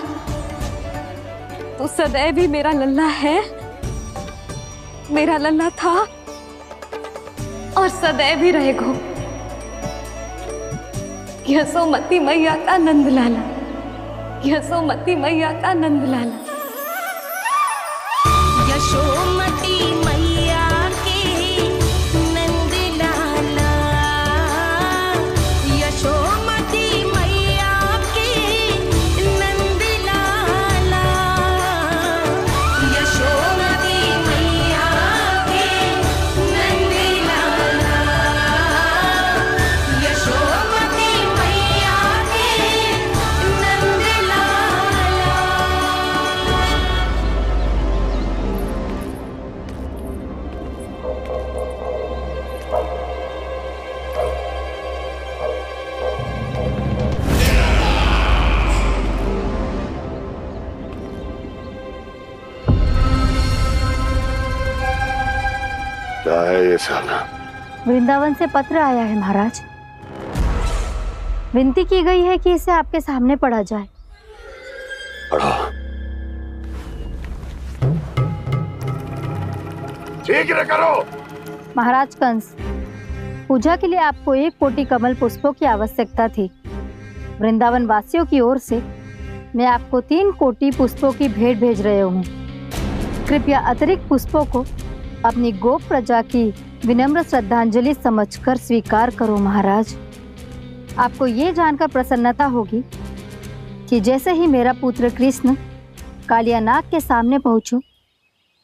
तू सदैव ही मेरा लल्ला है, मेरा लल्ला था और सदैव ही रहेगा। यशोमती मैया का नंद लाला, यशोमती मैया का नंद लाला। यशोमती मैया के नंद लाला, यशोमती मैया के नंद लाला, यशोमती मैया के नंद लाला, यशोमती मैया के नंद लाला। क्या है ये साला? वृंदावन से पत्र आया है महाराज। विनती की गई है कि इसे आपके सामने पढ़ा जाए। पढ़ो। शीघ्र करो। महाराज कंस, पूजा के लिए आपको 1 कोटि कमल पुष्पों की आवश्यकता थी। वृंदावन वासियों की ओर से मैं आपको 3 कोटि पुष्पों की भेंट भेज रहे हूँ। कृपया अतिरिक्त पुष्पों को अपनी गोप प्रजा की विनम्र श्रद्धांजलि समझकर स्वीकार करो महाराज। आपको ये जानकर प्रसन्नता होगी कि जैसे ही मेरा पुत्र कृष्ण कालिया नाग के सामने पहुंचो,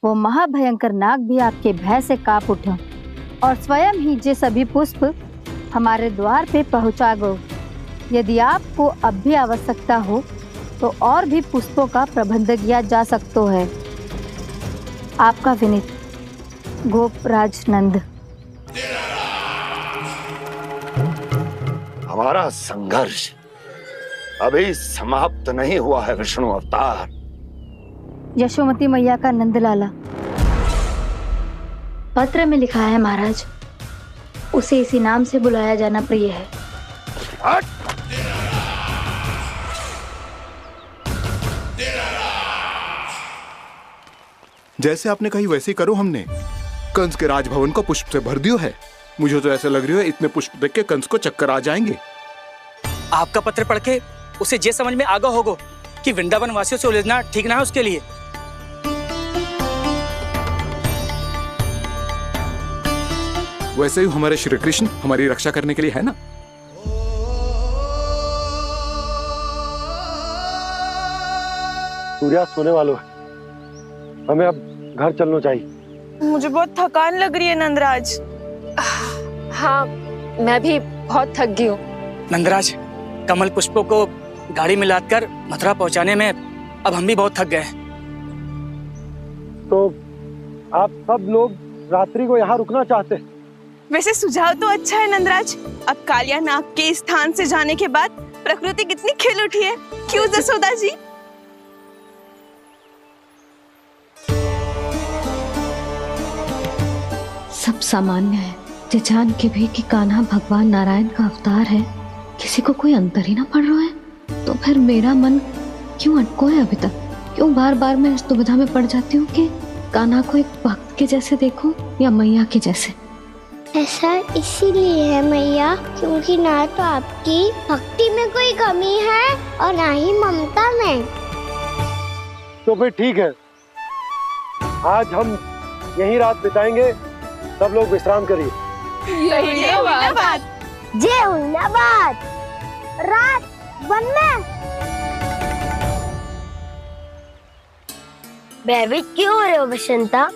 वो महाभयंकर नाग भी आपके भय से कांप उठा और स्वयं ही जे सभी पुष्प हमारे द्वार पे पहुंचा गो। यदि आपको अब भी आवश्यकता हो तो और भी पुष्पों का प्रबंध किया जा सकता है। आपका विनीत गोपराज नंद। हमारा संघर्ष अभी समाप्त नहीं हुआ है विष्णु अवतार। यशोमती मैया का नंदलाला। पत्र में लिखा है महाराज, उसे इसी नाम से बुलाया जाना प्रिय है। जैसे आपने कही वैसे ही करो। हमने कंस के राजभवन को पुष्प से भर दियो है। मुझे तो ऐसा लग रहा है इतने पुष्प देख के कंस को चक्कर आ जाएंगे। आपका पत्र पढ़ के उसे ये समझ में आगा होगा कि वृंदावन वासियों से उलझना ठीक ना है उसके लिए। वैसे ही हमारे श्री कृष्ण हमारी रक्षा करने के लिए है ना। सूर्या सोने वालों है, हमें अब घर चलना चाहिए। मुझे बहुत थकान लग रही है नंदराज। हाँ, मैं भी बहुत थक गई हूँ। नंदराज, कमल पुष्पों को गाड़ी में लादकर मथुरा पहुंचाने में अब हम भी बहुत थक गए। तो आप सब लोग रात्रि को यहाँ रुकना चाहते हैं? वैसे सुझाव तो अच्छा है नंदराज। अब कालिया नाग के स्थान से जाने के बाद प्रकृति कितनी खिल उठी है, क्यों जसोदा जी? सब सामान्य है, ये जान के भी कि कान्हा भगवान नारायण का अवतार है, किसी को कोई अंतर ही ना पड़ रहा है। तो फिर मेरा मन क्यों अटको है अभी तक? क्यों बार बार मैं इस दुविधा में पड़ जाती हूँ कि कान्हा को एक भक्त के जैसे देखूं या मैया के जैसे? ऐसा इसीलिए है मैया क्योंकि ना तो आपकी भक्ति में कोई कमी है और ना ही ममता में। तो फिर ठीक है, आज हम यहीं रात बिताएंगे। सब लोग विश्राम करिए। जय हुन्नाबाद। रात वन में भयभीत क्यों हो रहे हो बसंता?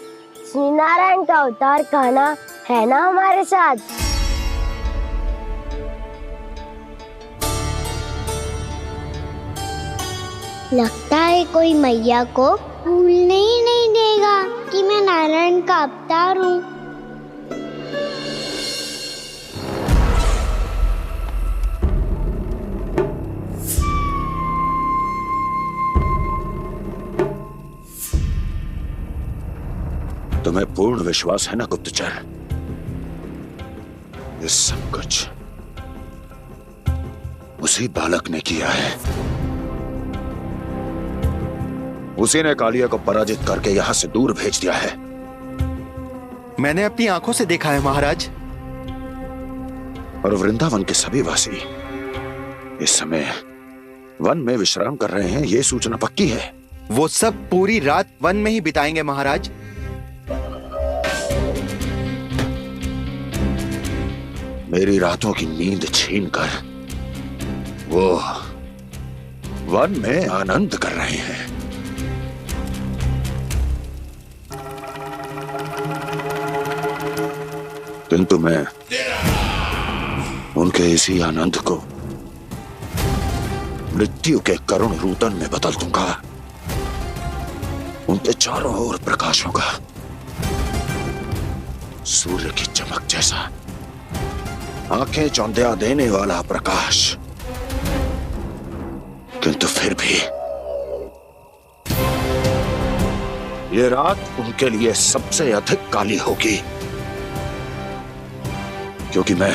श्री नारायण का अवतार कान्हा है ना हमारे साथ। लगता है कोई मैया को भूलने ही नहीं देगा कि मैं नारायण का अवतार हूँ। तुम्हें पूर्ण विश्वास है ना गुप्तचर? ये सब कुछ उसी बालक ने किया है। उसी ने कालिया को पराजित करके यहां से दूर भेज दिया है। मैंने अपनी आंखों से देखा है महाराज। और वृंदावन के सभी वासी इस समय वन में विश्राम कर रहे हैं, ये सूचना पक्की है। वो सब पूरी रात वन में ही बिताएंगे महाराज। मेरी रातों की नींद छीनकर वो वन में आनंद कर रहे हैं। किंतु मैं उनके इसी आनंद को मृत्यु के करुण रूदन में बदल दूंगा। उनके चारों ओर प्रकाश होगा, सूर्य की चमक जैसा, आंखें चौंधिया देने वाला प्रकाश। किंतु फिर भी ये रात उनके लिए सबसे अधिक काली होगी, क्योंकि मैं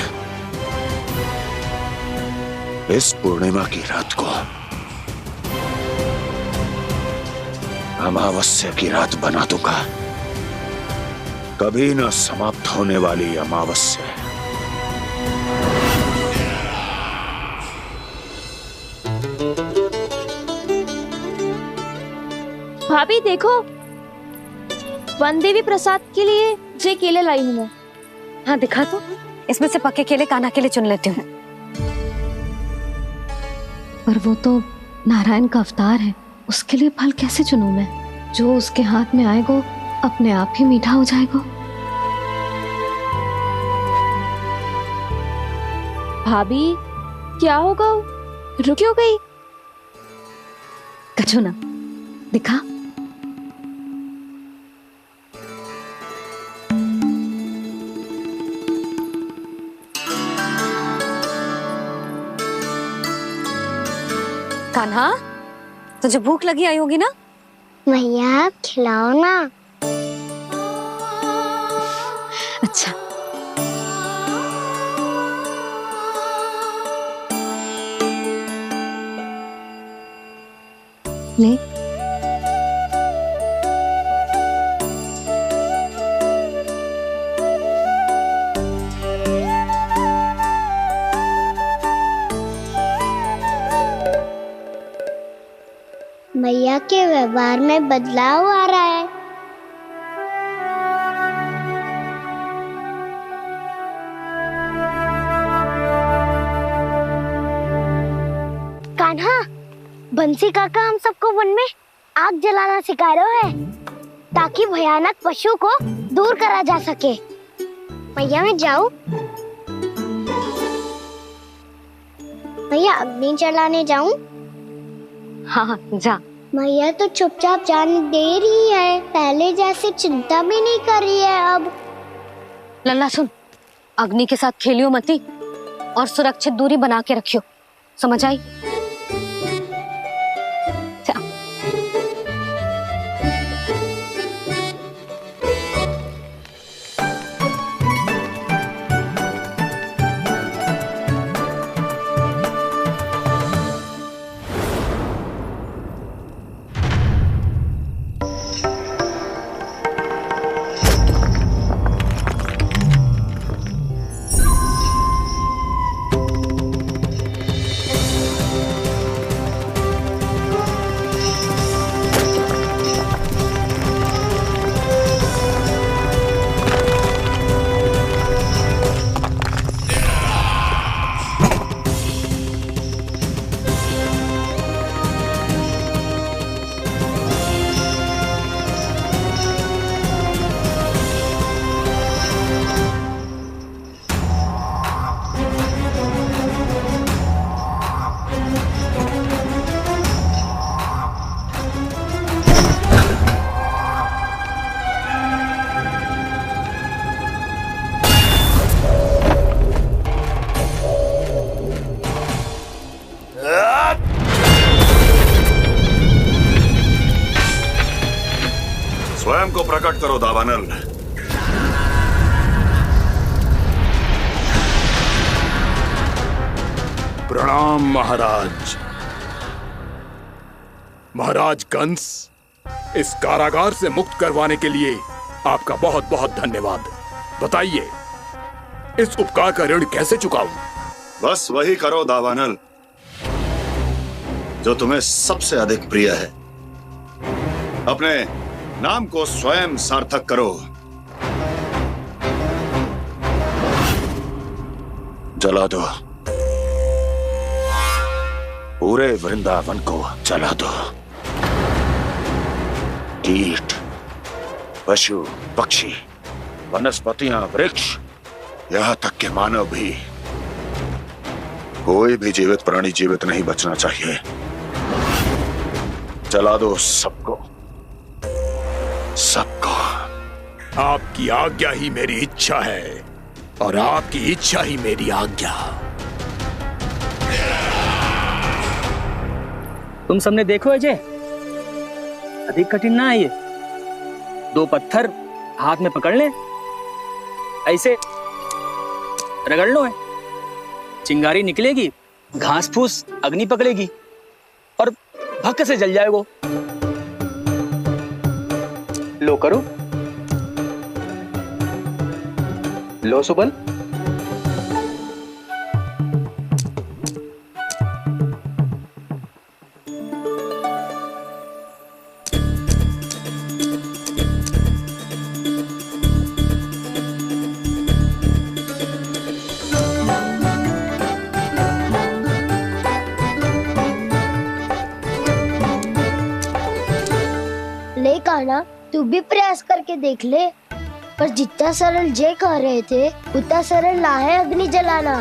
इस पूर्णिमा की रात को अमावस्या की रात बना दूंगा। कभी न समाप्त होने वाली अमावस्या। भाभी देखो, वन देवी प्रसाद के लिए जे केले लाई हूँ मैं। हाँ दिखा तो, इसमें से पक्के केले कान्हा के लिए चुन लेती हूँ। पर वो तो नारायण का अवतार है, उसके लिए फल कैसे चुनूं मैं? जो उसके हाथ में आएगा अपने आप ही मीठा हो जाएगा। भाभी क्या होगा? रुक क्यों गई? कछू ना दिखा। कान्हा, तुझे भूख लगी आई होगी ना? भैया खिलाओ ना। अच्छा। ले। भैया के व्यवहार में बदलाव आ रहा है। कान्हा, बंसी काका हम सबको वन में आग जलाना सिखा रहे हैं, ताकि भयानक पशु को दूर करा जा सके। भैया मैं जाऊं? भैया अग्नि जलाने जाऊं? हाँ जा। भैया तो चुपचाप जाने दे रही है, पहले जैसे चिंता भी नहीं कर रही है अब। लल्ला सुन, अग्नि के साथ खेलियो मती और सुरक्षित दूरी बना के रखियो, समझ आई? करो दावानल। प्रणाम महाराज। महाराज कंस, इस कारागार से मुक्त करवाने के लिए आपका बहुत बहुत धन्यवाद। बताइए, इस उपकार का ऋण कैसे चुकाऊं? बस वही करो दावानल जो तुम्हें सबसे अधिक प्रिय है। अपने नाम को स्वयं सार्थक करो। जला दो, पूरे वृंदावन को जला दो। कीट, पशु, पक्षी, वनस्पतियां, वृक्ष, यहां तक के मानव भी, कोई भी जीवित प्राणी जीवित नहीं बचना चाहिए। जला दो सबको, सबको। आपकी आज्ञा ही मेरी इच्छा है और आपकी इच्छा ही मेरी आज्ञा। तुम सबने देखो अजय, अधिक कठिन ना है ये। 2 पत्थर हाथ में पकड़ ले, ऐसे रगड़ लो है, चिंगारी निकलेगी, घास फूस अग्नि पकड़ेगी और भक्क से जल जाएगा। लो करो, लो सुबल। ले कान्हा, तू भी प्रयास करके देख ले। पर जितना सरल जय कह रहे थे उतना सरल ना है अग्नि जलाना।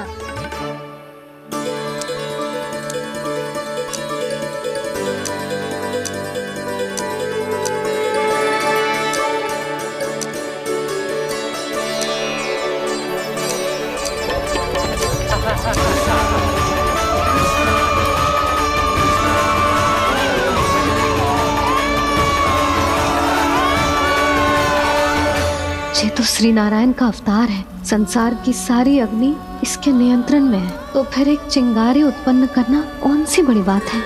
ये तो श्री नारायण का अवतार है। संसार की सारी अग्नि इसके नियंत्रण में है, तो फिर एक चिंगारी उत्पन्न करना कौन सी बड़ी बात है।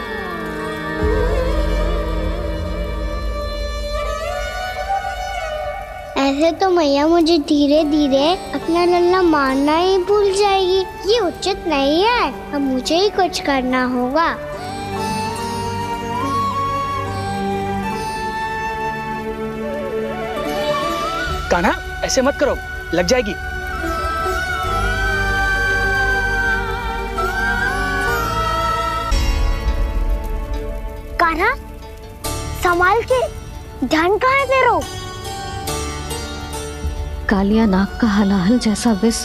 ऐसे तो मैया मुझे धीरे धीरे अपना लल्ला मारना ही भूल जाएगी। ये उचित नहीं है, अब मुझे ही कुछ करना होगा। कान्हा, ऐसे मत करो, लग जाएगी। कान्हा, संभाल के, ध्यान कहाँ है तेरो? कालिया नाग का हलाहल जैसा विष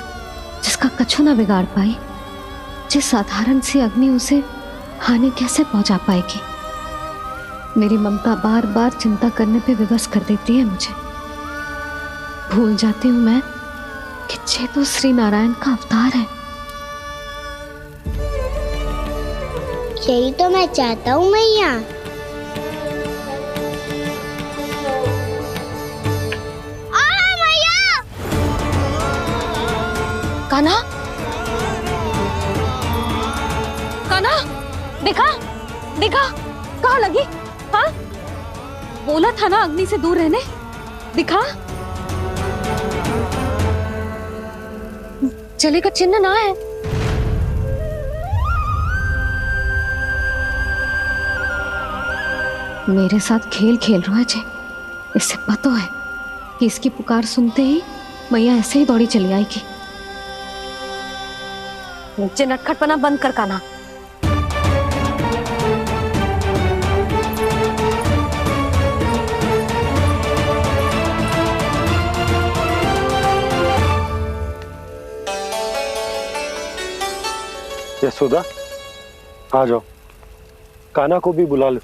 जिसका कछु न बिगाड़ पाई, जिस साधारण सी अग्नि उसे हानि कैसे पहुंचा पाएगी। मेरी ममता बार बार चिंता करने पे विवश कर देती है मुझे। भूल जाती हूँ मैं कि ये तो श्री नारायण का अवतार है। यही तो मैं चाहता हूँ मैया। मैया! कान्हा, कान्हा, देखा देखा, कहाँ लगी? हाँ, बोला था ना अग्नि से दूर रहने। दिखा, जले का चिन्ह ना है। मेरे साथ खेल खेल रहा है जे। इसे पता है कि इसकी पुकार सुनते ही मैया ऐसे ही दौड़ी चली आएगी। नीचे नटखटपना बंद कर कान्हा। यशोदा, आ जाओ, कान्हा को भी बुला लो।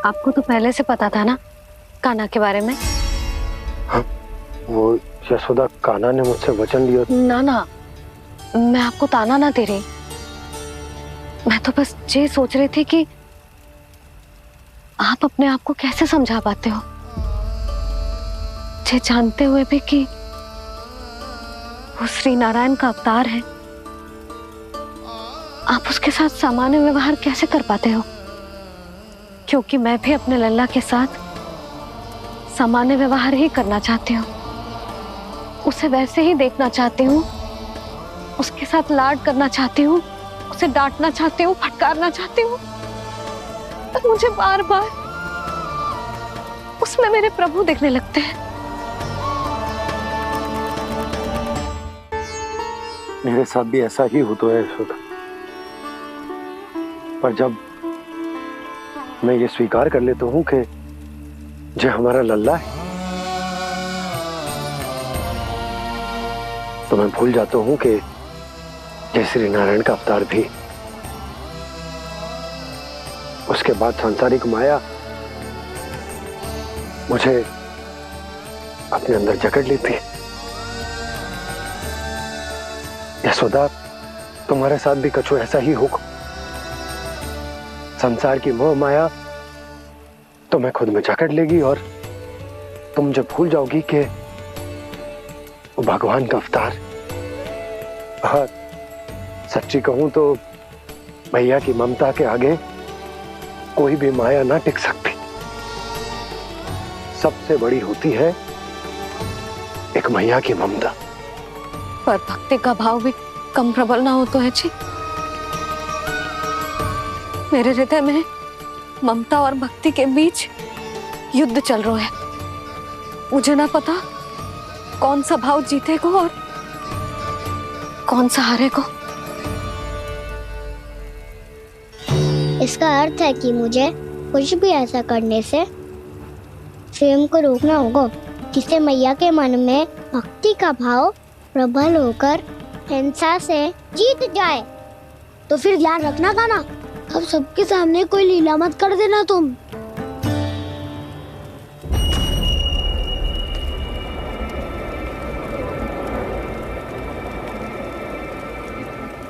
आपको तो पहले से पता था ना कान्हा के बारे में? हाँ, वो यशोदा, कान्हा ने मुझसे वचन लिया। ना ना, मैं आपको ताना ना दे रही। मैं तो बस ये सोच रही थी कि आप अपने आप को कैसे समझा पाते हो, ये जानते हुए भी कि वो श्री नारायण का अवतार है। आप उसके साथ सामान्य व्यवहार कैसे कर पाते हो? क्योंकि मैं भी अपने लल्ला के साथ सामान्य व्यवहार ही करना चाहती हूँ, उसे वैसे ही देखना चाहती हूँ, उसके साथ लाड करना चाहती हूँ, उसे डांटना चाहती हूँ, फटकारना चाहती हूँ। पर मुझे बार बार उसमें मेरे प्रभु दिखने लगते हैं। मेरे साथ भी ऐसा ही होता है यशोदा। पर जब मैं ये स्वीकार कर लेता हूँ कि जो हमारा लल्ला है, तो मैं भूल जाता हूँ कि जय श्री नारायण का अवतार भी। उसके बाद सांसारिक माया मुझे अपने अंदर जकड़ लेती है। यशोदा, तुम्हारे साथ भी कछु ऐसा ही होगा। संसार की मोह माया तुम्हें खुद में जकड़ लेगी और तुम जब भूल जाओगी कि वो भगवान का अवतार। और सच्ची कहूं तो भैया की ममता के आगे कोई भी माया ना टिक सकती। सबसे बड़ी होती है एक मैया की ममता। पर भक्ति का भाव भी कम प्रबल ना हो तो है जी। मेरे हृदय में ममता और भक्ति के बीच युद्ध चल रहा है। मुझे ना पता कौन सा भाव जीतेगा और कौन सा हारेगा। इसका अर्थ है कि मुझे कुछ भी ऐसा करने से स्वयं को रोकना होगा जिससे मैया के मन में भक्ति का भाव प्रबल होकर हिंसा से जीत जाए। तो फिर ध्यान रखना कान्हा, अब सबके सामने कोई लीला मत कर देना तुम।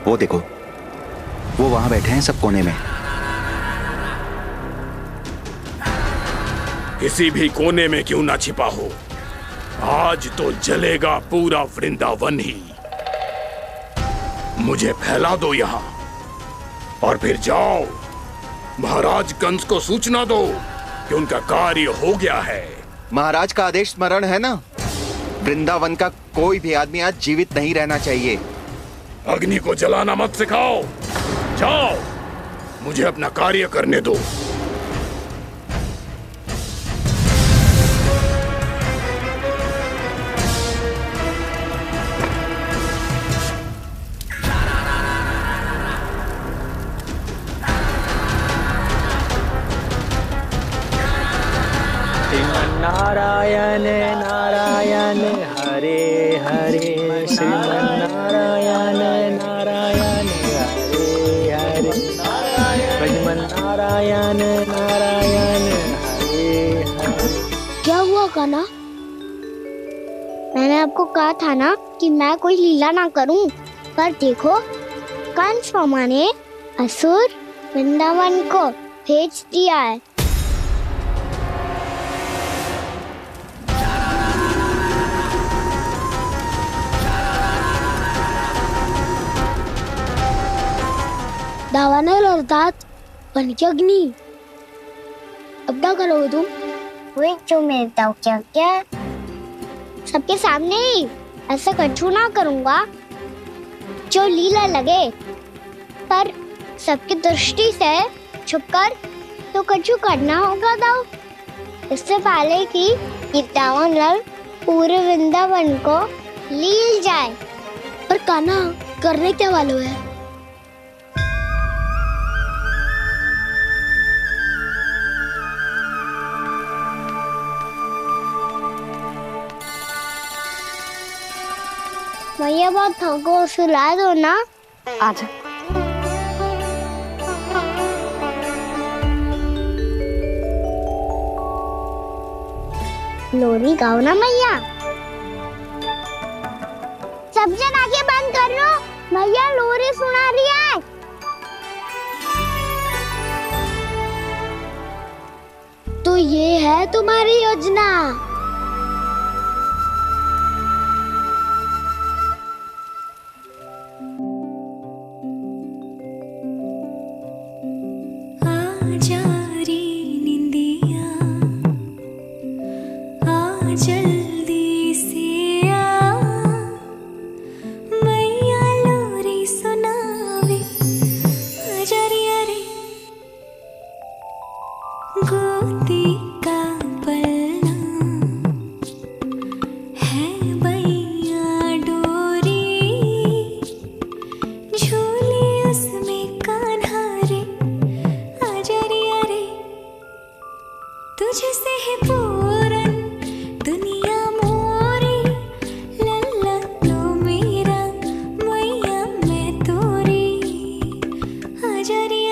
वो देखो, वो वहां बैठे हैं सब कोने में। किसी भी कोने में क्यों ना छिपा हो, आज तो जलेगा पूरा वृंदावन ही। मुझे फैला दो यहाँ और फिर जाओ महाराज कंस को सूचना दो कि उनका कार्य हो गया है। महाराज का आदेश स्मरण है ना, वृंदावन का कोई भी आदमी आज जीवित नहीं रहना चाहिए। अग्नि को जलाना मत सिखाओ, जाओ मुझे अपना कार्य करने दो। नारायण नारायण हरे हरे, श्रीमन्नारायण नारायण हरे हरे, भजमन नारायण नारायण हरे हरे। क्या हुआ कान्हा? मैंने आपको कहा था ना कि मैं कोई लीला ना करूं, पर देखो कंस मामा ने असुर वृंदावन को भेज दिया है। दावानल अर्थात बन की अग्नि। अब क्या करोगे तुम? वही जो मैं बताऊं क्या क्या सबके सामने ही ऐसा कछु ना करूंगा जो लीला लगे, पर सबकी दृष्टि से छुपकर तो कछु करना होगा दाव। इससे पहले कि ये दावानल पूरे वृंदावन को लील जाए। पर कान्हा करने क्या वालों है? भैया बहुत थको, सुला दो ना। आजा। लोरी गाओ ना मैया। सब जन आंखें बंद कर लो, मैया लोरी सुना रही है। तो ये है तुम्हारी योजना। आजा रे निंदिया, आ जल्दी से आ, मैया लोरी सुनावे, आजा रे गोदी का पलना है बैया डोरी, झूले उसमें कान्हा रे, आजा रे तुझसे है पूरन दुनिया मोरी, लल्ला तो मेरा मैया मैं तोरी, आजा रे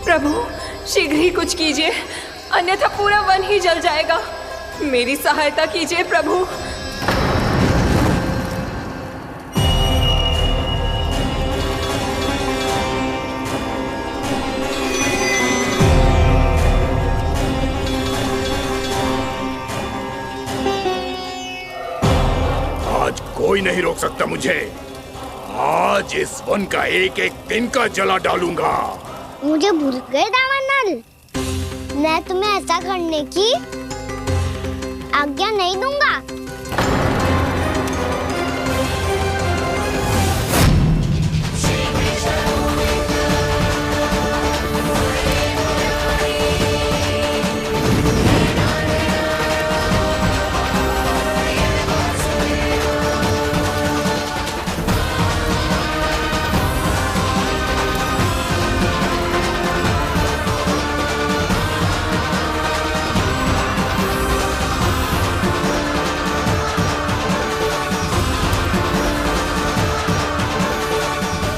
प्रभु शीघ्र ही कुछ कीजिए, अन्यथा पूरा वन ही जल जाएगा। मेरी सहायता कीजिए प्रभु। आज कोई नहीं रोक सकता मुझे। आज इस वन का एक एक दिन का जला डालूंगा। मुझे भूल गए दामनल, मैं तुम्हें ऐसा करने की आज्ञा नहीं दूंगा।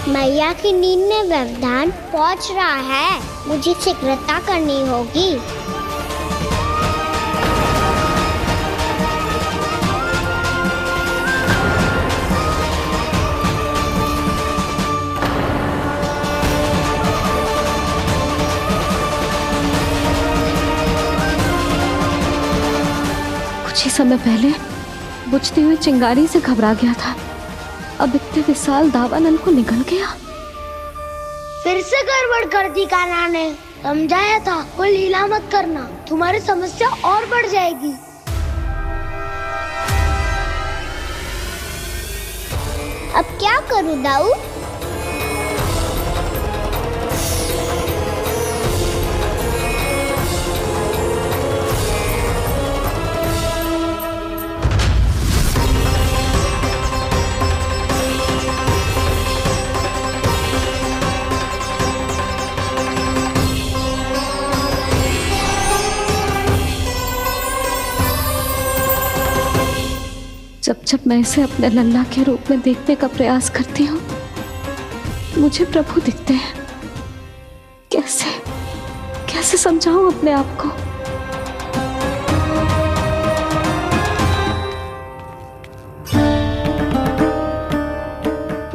मैया की नींद में व्यवधान पहुंच रहा है, मुझे शीघ्रता करनी होगी। कुछ ही समय पहले बुझती हुई चिंगारी से घबरा गया था, अब इतने विशाल दावानल को निगल गया। फिर से गड़बड़ कर दी कान्हा ने। समझाया था कोई लीला मत करना, तुम्हारी समस्या और बढ़ जाएगी। अब क्या करूं दाऊ? जब जब मैं इसे अपने लल्ला के रूप में देखने का प्रयास करती हूँ, मुझे प्रभु दिखते हैं। कैसे कैसे समझाऊं अपने आप को?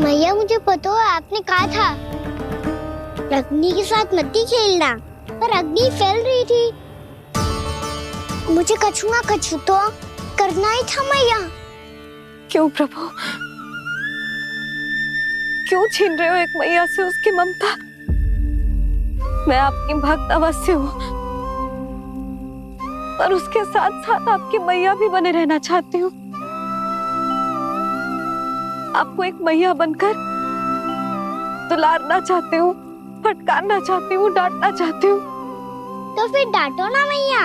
मैया मुझे पता है आपने कहा था अग्नि के साथ मत ही खेलना, पर अग्नि फैल रही थी। मुझे कछु ना कछु तो करना ही था मैया। क्यों प्रभु, क्यों छीन रहे हो एक मैया से उसकी ममता? मैं आपकी भक्त अवश्य हूँ, पर उसके साथ साथ आपकी मैया भी बने रहना चाहती हूँ। आपको एक मैया बनकर दुलारना चाहती हूँ, फटकारना चाहती हूँ, डांटना चाहती हूँ। तो फिर डांटो ना मैया,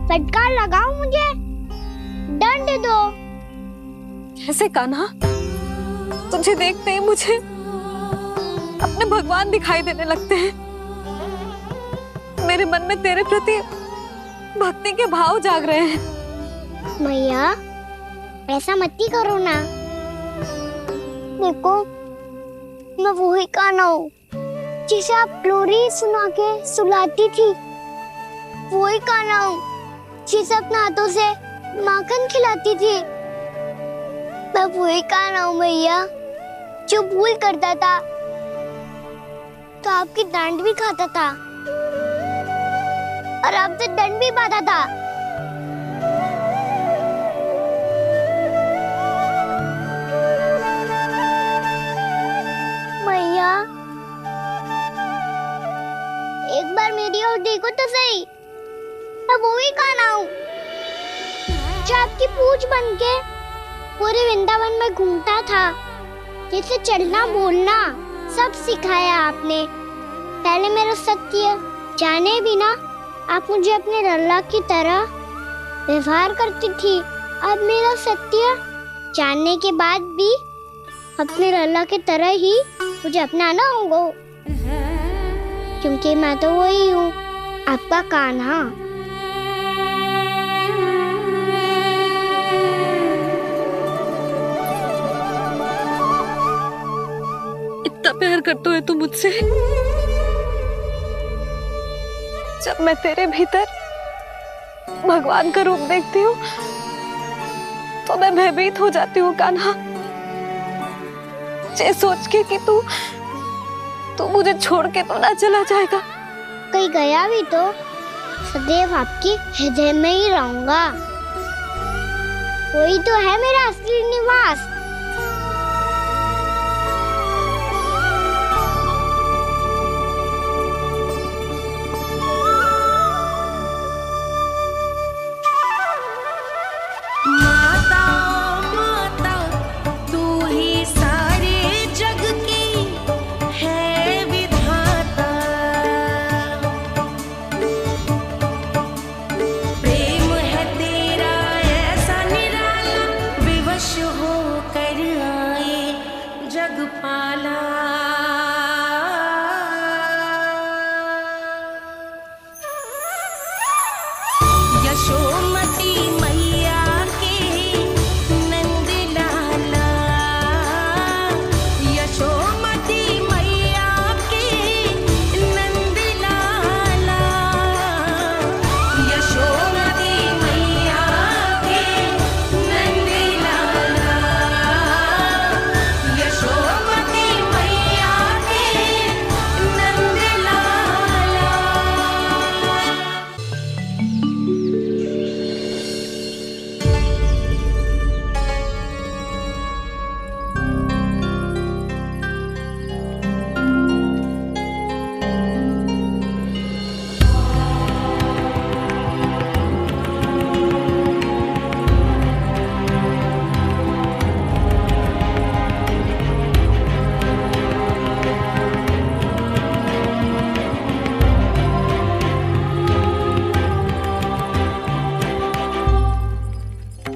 फटकार लगाओ, मुझे दंड दो। कैसे कान्हा? तुझे देखते ही मुझे अपने भगवान दिखाई देने लगते हैं। मेरे मन में तेरे प्रति भक्ति के भाव जाग रहे हैं। मैया ऐसा मत ही करो ना। देखो मैं वही कान्हा हूँ जिसे आप लोरी सुना के सुलाती थी। वही कान्हा हूँ जिसे अपने हाथों से माखन खिलाती थी। मैं वही कान्हा हूँ मैया जो भूल करता था तो आपकी डांट भी खाता था और आपसे दंड भी पाता था। मैया एक बार मेरी ओर देखो तो सही। मैं वो ही कान्हा हूँ जो आपकी पूंछ बनके पूरे वृंदावन में घूमता था। जैसे चलना बोलना सब सिखाया आपने। पहले मेरा सत्य जाने भी ना आप मुझे अपने लल्ला की तरह व्यवहार करती थी। अब मेरा सत्य जानने के बाद भी अपने लल्ला की तरह ही मुझे अपनाना होगा, क्योंकि मैं तो वही हूँ, आपका कान्हा। इतना प्यार करते हो तुम मुझसे? जब मैं तेरे भीतर भगवान का रूप देखती हूँ तो मैं भयभीत हो जाती हूँ कान्हा। ये सोच के कि तू मुझे छोड़ के तो ना चला जाएगा। कहीं गया भी तो सदैव आपके हृदय में ही रहूंगा। वही तो है मेरा असली निवास।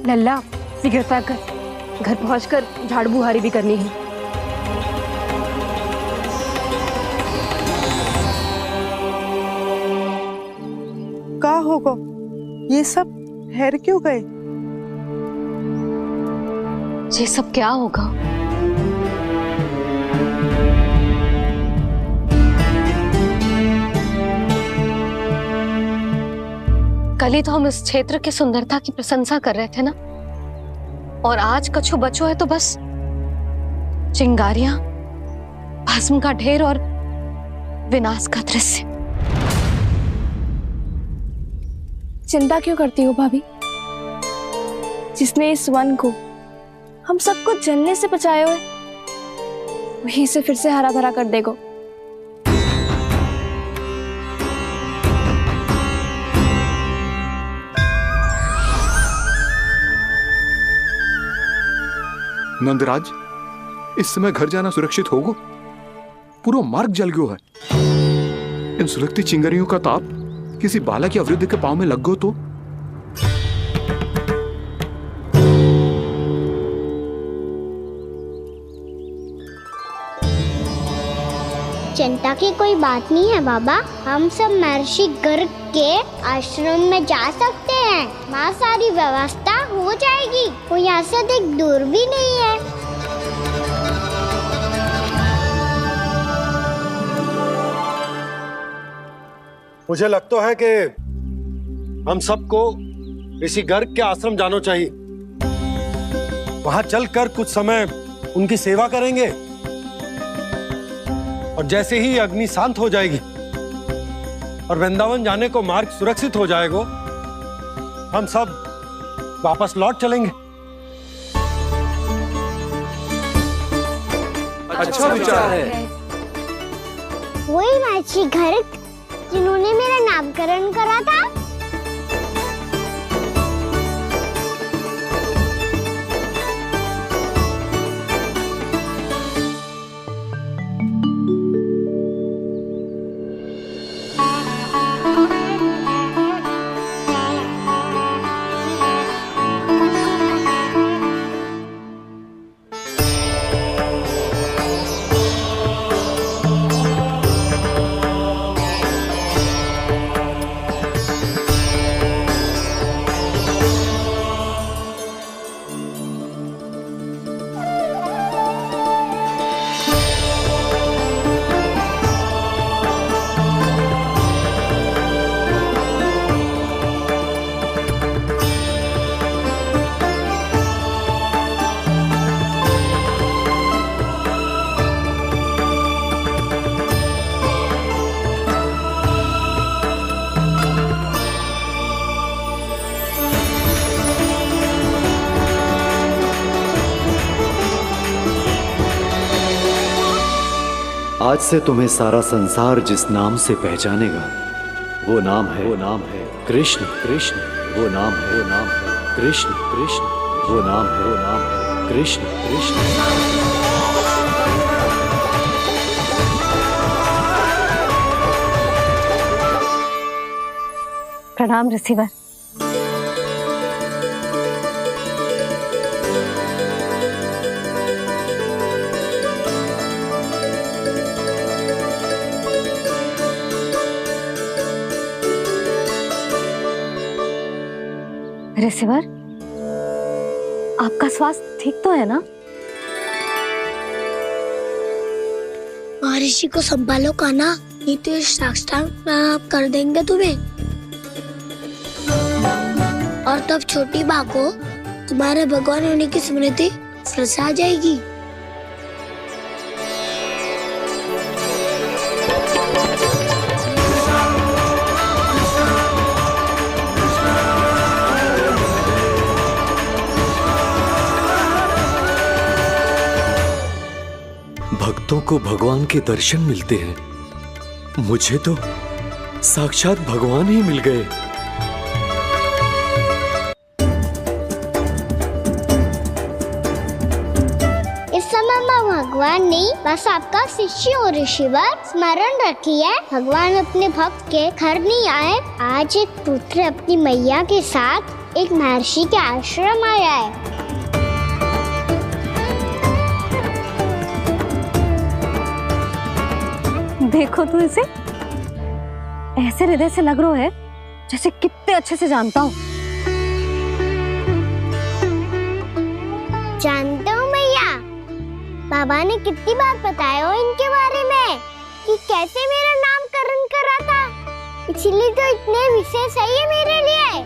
लल्ला शीघ्रता कर, घर पहुंचकर झाड़ू बुहारी भी करनी है। का होगा? ये सब ठहर क्यों गए? ये सब क्या होगा? कल ही तो हम इस क्षेत्र की सुंदरता की प्रशंसा कर रहे थे ना, और आज कछु बचो है तो बस चिंगारियां, भस्म का ढेर और विनाश का दृश्य। चिंता क्यों करती हो भाभी? जिसने इस वन को हम सबको जलने से बचाए हुए, वहीं से फिर से हरा भरा कर देगा। नंदराज, इस समय घर जाना सुरक्षित होगो? पूरा मार्ग जल गयो है। इन सुलगती चिंगारियों का ताप किसी बालक या वृद्ध के पांव में लग गयो तो? चिंता की कोई बात नहीं है बाबा, हम सब महर्षि गर्ग के आश्रम में जा सकते हैं। वहाँ सारी व्यवस्था हो जाएगी, वो यहाँ से अधिक दूर भी नहीं है। मुझे लगता है कि हम सबको ऋषि गर्ग के आश्रम जाना चाहिए। वहां चलकर कुछ समय उनकी सेवा करेंगे और जैसे ही अग्नि शांत हो जाएगी और वृंदावन जाने को मार्ग सुरक्षित हो जाएगा, हम सब वापस लौट चलेंगे। अच्छा विचार है। वही महर्षि गर्ग जिन्होंने मेरा नामकरण करा था। आज से तुम्हें सारा संसार जिस नाम से पहचानेगा वो नाम है कृष्ण। कृष्ण वो नाम है कृष्ण। कृष्ण वो नाम है कृष्ण। कृष्ण। प्रणाम ऋषिवर। ऋषिवर, आपका स्वास्थ्य ठीक तो है ना? महर्षि को संभालो कान्हा, नहीं तो ये साक्षात कर देंगे तुम्हें। और तब छोटी बा को तुम्हारे भगवान होने की स्मृति फिर से आ जाएगी। भक्तों को भगवान के दर्शन मिलते हैं। मुझे तो साक्षात भगवान ही मिल गए। इस समय मैं भगवान नहीं, बस आपका शिष्य हूँ ऋषिवर। स्मरण रखिए, भगवान अपने भक्त के घर नहीं आए। आज एक पुत्र अपनी मैया के साथ एक महर्षि के आश्रम आया है। देखो तू इसे, ऐसे हृदय से लग रहा है जैसे कितने अच्छे से जानता हूँ। जानते हो मैया, बाबा ने कितनी बार बताया हो इनके बारे में कि कैसे मेरा नामकरण करा था, इसलिए तो इतने विशेष है ये मेरे लिए।